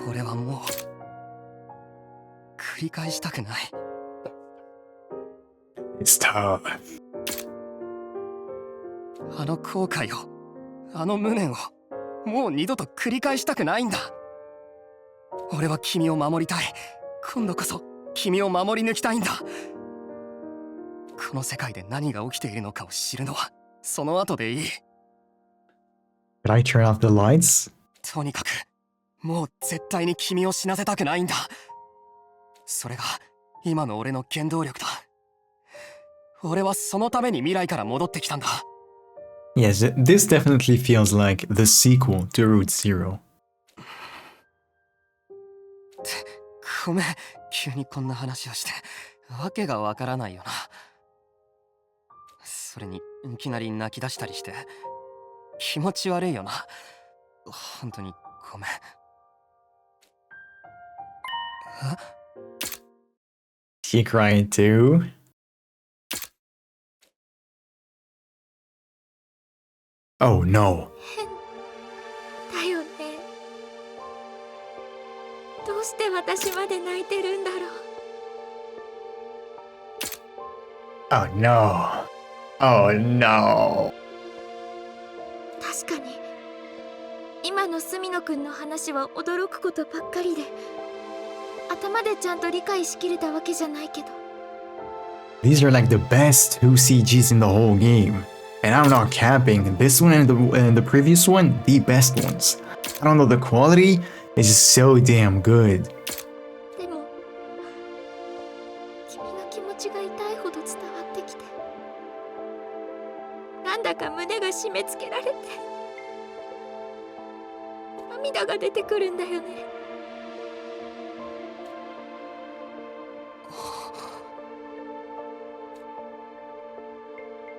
俺はもう繰り返したくない。 It's tough. あの後悔を、あの無念をもう二度と繰り返したくないんだ。俺は君を守りたい。今度こそ君を守り抜きたいんだ。この世界で何が起きているのかを知るのはその後でいい。 Did I turn off the lights? とにかくもう絶対に君を死なせたくないんだ。それが今の俺の原動力だ。俺はそのために未来から戻ってきたんだ。 Yes, this definitely feels like the sequel to Route Zero. ごめん、急にこんな話をしてわけがわからないよな。それにいきなり泣き出したりして気持ち悪いよな。本当にごめん。She crying too? Oh no. だよね。どうして私まで泣いてるんだろう。 Oh no. Oh no. 確かに今の住野くんの話は驚くことばっかりで、頭でちゃんと理解しきれたわけじゃないけど。 These are like the best 2 CGs in the whole game. And I'm not capping. This one and the previous one, the best ones. I don't know, the quality is just so damn good. でも君の気持ちが痛いほど伝わってきて、なんだか胸が締め付けられて涙が出てくるんだよね。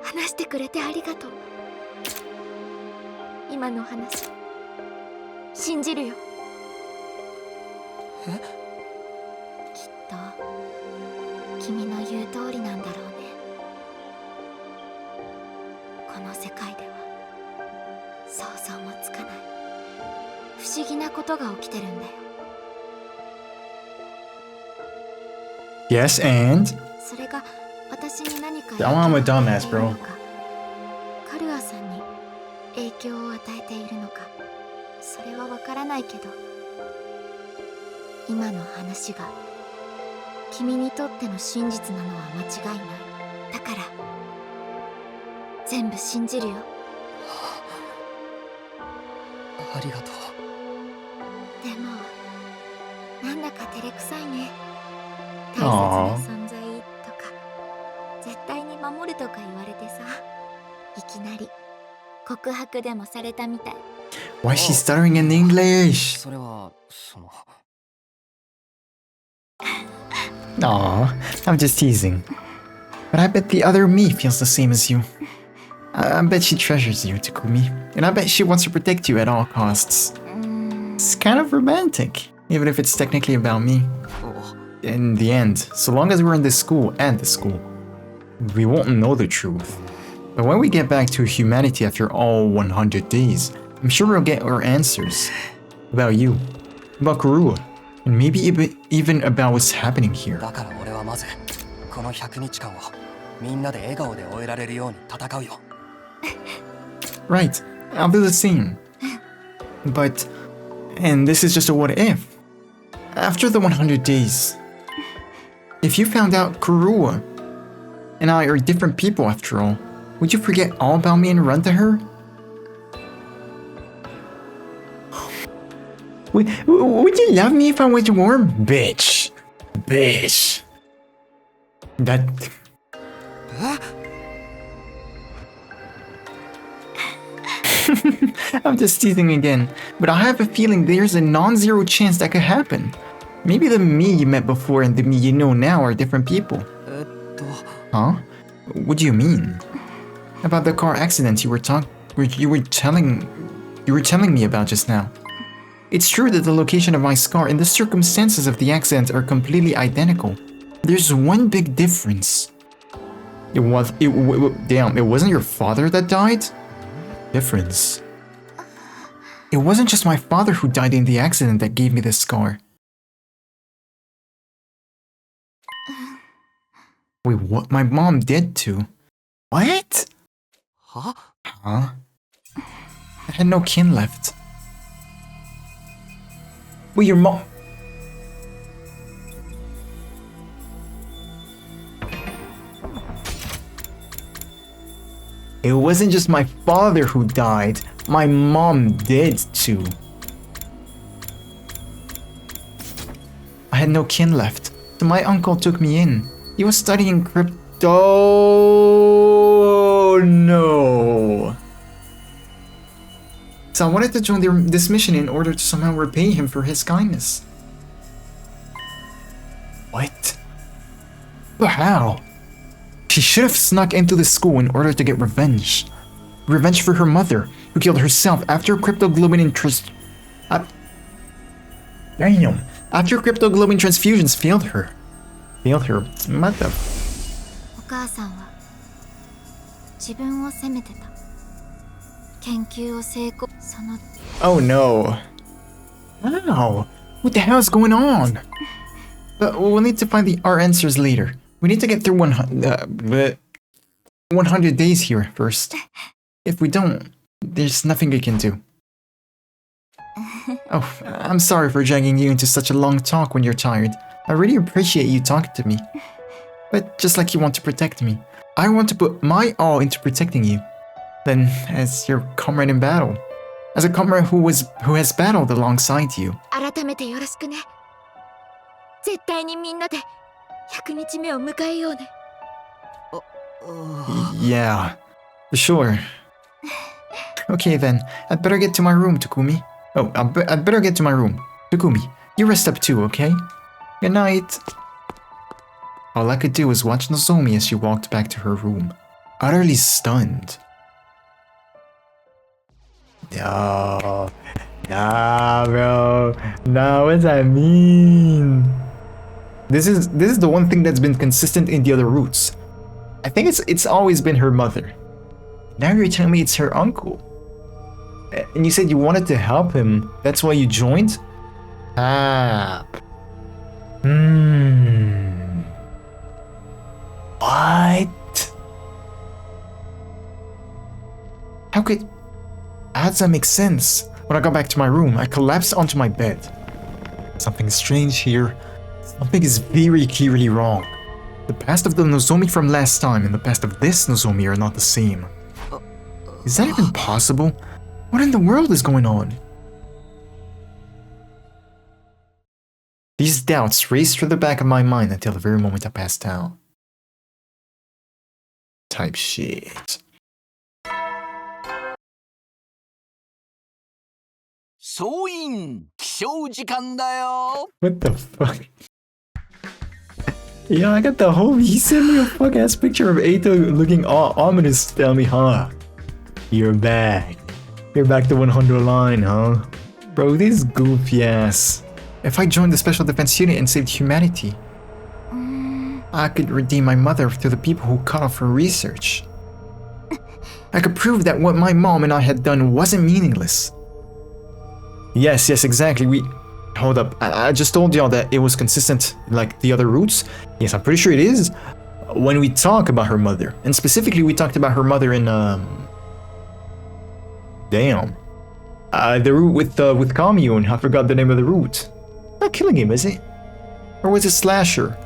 話してくれてありがとう。今の話信じるよ。え？きっと君の言う通りなんだろうね。この世界では想像もつかない不思議なことが起きてるんだよ。 Yes, and? それが私に何か I'm a dumbass, bro. カルアさんに影響を与えているのか、それはわからないけど、今の話が君にとっての真実なのは間違いない。だから全部信じるよ。ありがとう。でもなんだか照れくさいね。大切な存在とか絶対に守るとか言われてさ、いきなり告白でもされたみたい。 Why is she stuttering in English? それはその Aw, I'm just teasing. But I bet the other me feels the same as you. I bet she treasures you, Takumi. And I bet she wants to protect you at all costs. It's kind of romantic, even if it's technically about me. In the end, so long as we're in this school and the school, we won't know the truth. But when we get back to humanity after all 100 days, I'm sure we'll get our answers. About you, about Kurua, and maybe even about what's happening here. だから俺はまずこの100日間をみんなで笑顔で終えられるように戦うよ。Right, I'll do the same. But, and this is just a what if. After the 100 days, if you found out Kurua and I are different people after all, would you forget all about me and run to her? Would you love me if I was warm? Bitch. Bitch. That... I'm just teasing again, but I have a feeling there's a non-zero chance that could happen. Maybe the me you met before and the me you know now are different people. Huh? What do you mean? About the car accident you were telling me about just now. It's true that the location of my scar and the circumstances of the accident are completely identical. There's one big difference. It wasn't your father that died? Difference. It wasn't just my father who died in the accident that gave me this scar. Wait, what? My mom did too. What? Huh? Huh? I had no kin left. Wait, your mom... It wasn't just my father who died. My mom did too. I had no kin left, so my uncle took me in. He was studying crypto... No. So I wanted to join this mission in order to somehow repay him for his kindness. What? But how? She should have snuck into the school in order to get revenge. Revenge for her mother, who killed herself after cryptoglobin Damn! After cryptoglobin transfusions failed her. Failed her? What the... お母さんは自分を責めてた。研究を成功、その Oh no. Wow. What the hell is going on? We'll need to find our answers later. We need to get through 100 days here first. If we don't, there's nothing we can do. Oh, I'm sorry for dragging you into such a long talk when you're tired. I really appreciate you talking to me. But just like you want to protect me, I want to put my all into protecting you. Then, as your comrade in battle. As a comrade who has battled alongside you. 改めてよろしくね。絶対にみんなで100日目を迎えようね。Yeah, for sure. Okay then, I'd better get to my room, Takumi. Oh, I'd better get to my room. Takumi, you rest up too, okay? Good night. All I could do was watch Nozomi as she walked back to her room, utterly stunned. No, nah, bro. Nah, what does that mean? This is the one thing that's been consistent in the other routes. I think it's always been her mother. Now you're telling me it's her uncle. And you said you wanted to help him. That's why you joined? Ah. What? How could... How does that make sense? When I got back to my room, I collapsed onto my bed. Something strange here. Something is very clearly wrong. The past of the Nozomi from last time and the past of this Nozomi are not the same. Is that even possible? What in the world is going on? These doubts raced through the back of my mind until the very moment I passed out. Type shit. 総員起床時間だよ。 What the fuck? Yeah, I got the whole. He sent me a fuck ass picture of Eito looking all ominous. Tell me, huh? You're back. You're back to 100line, huh? Bro, this goofy ass. If I joined the Special Defense Unit and saved humanity, I could redeem my mother to the people who cut off her research. I could prove that what my mom and I had done wasn't meaningless. Yes, exactly. Hold up. I just told y'all that it was consistent like the other routes. Yes, I'm pretty sure it is. When we talk about her mother, and specifically we talked about her mother in damn. The route with Commune. I forgot the name of the route. Not Killing Game, is it? Or was it Slasher?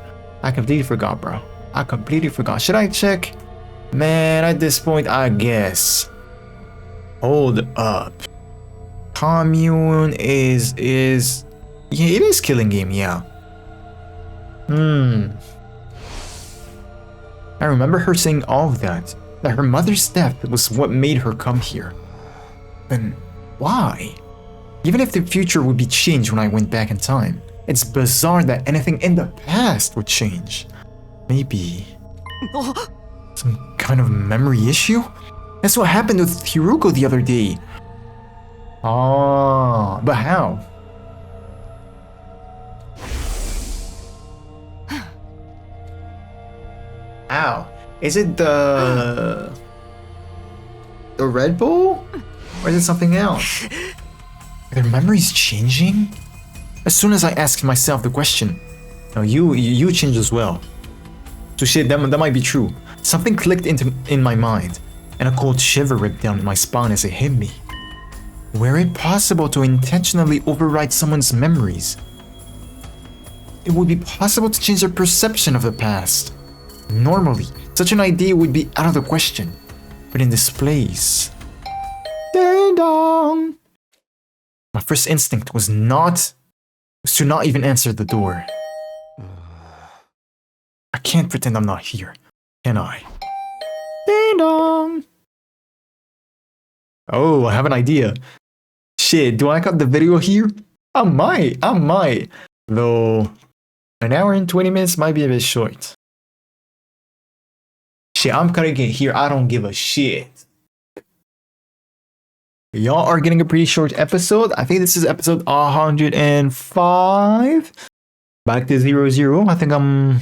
I completely forgot, bro. I completely forgot. Should I check? Man, at this point, I guess. Hold up. Commune is yeah, it is Killing Game, yeah. I remember her saying all of that her mother's death was what made her come here. Then why? Even if the future would be changed when I went back in time, it's bizarre that anything in the past would change. Maybe some kind of memory issue? That's what happened with Hiruko the other day. Oh, but how? How? Is it the Red Bull? Or is it something else? Are their memories changing? As soon as I asked myself the question, no, you changed as well. So shit, that might be true. Something clicked in my mind, and a cold shiver ripped down my spine as it hit me. Were it possible to intentionally override someone's memories, it would be possible to change their perception of the past. Normally, such an idea would be out of the question, but in this place... Ding dong! My first instinct was to not even answer the door. I can't pretend I'm not here, can I? Ding dong! Oh, I have an idea. Shit, do I cut the video here? I might. Though, an hour and 20 minutes might be a bit short. Shit, I'm cutting it here. I don't give a shit. Y'all are getting a pretty short episode. I think this is episode 105. Back to 00. I think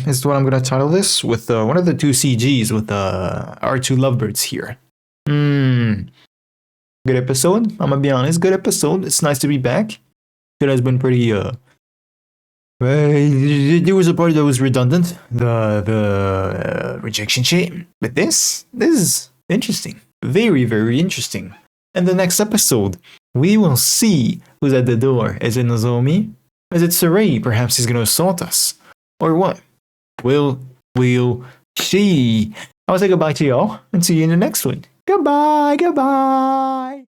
is what I'm gonna title this with one of the two CGs with our two lovebirds here. Good episode. I'm gonna be honest. Good episode. It's nice to be back. It has been pretty. There was a part that was redundant. The rejection shit. But this is interesting. Very, very interesting. In the next episode, we will see who's at the door. Is it Nozomi? Is it Sarai? Perhaps he's gonna assault us. Or what? We'll see. I'll say goodbye to y'all and see you in the next one. Goodbye.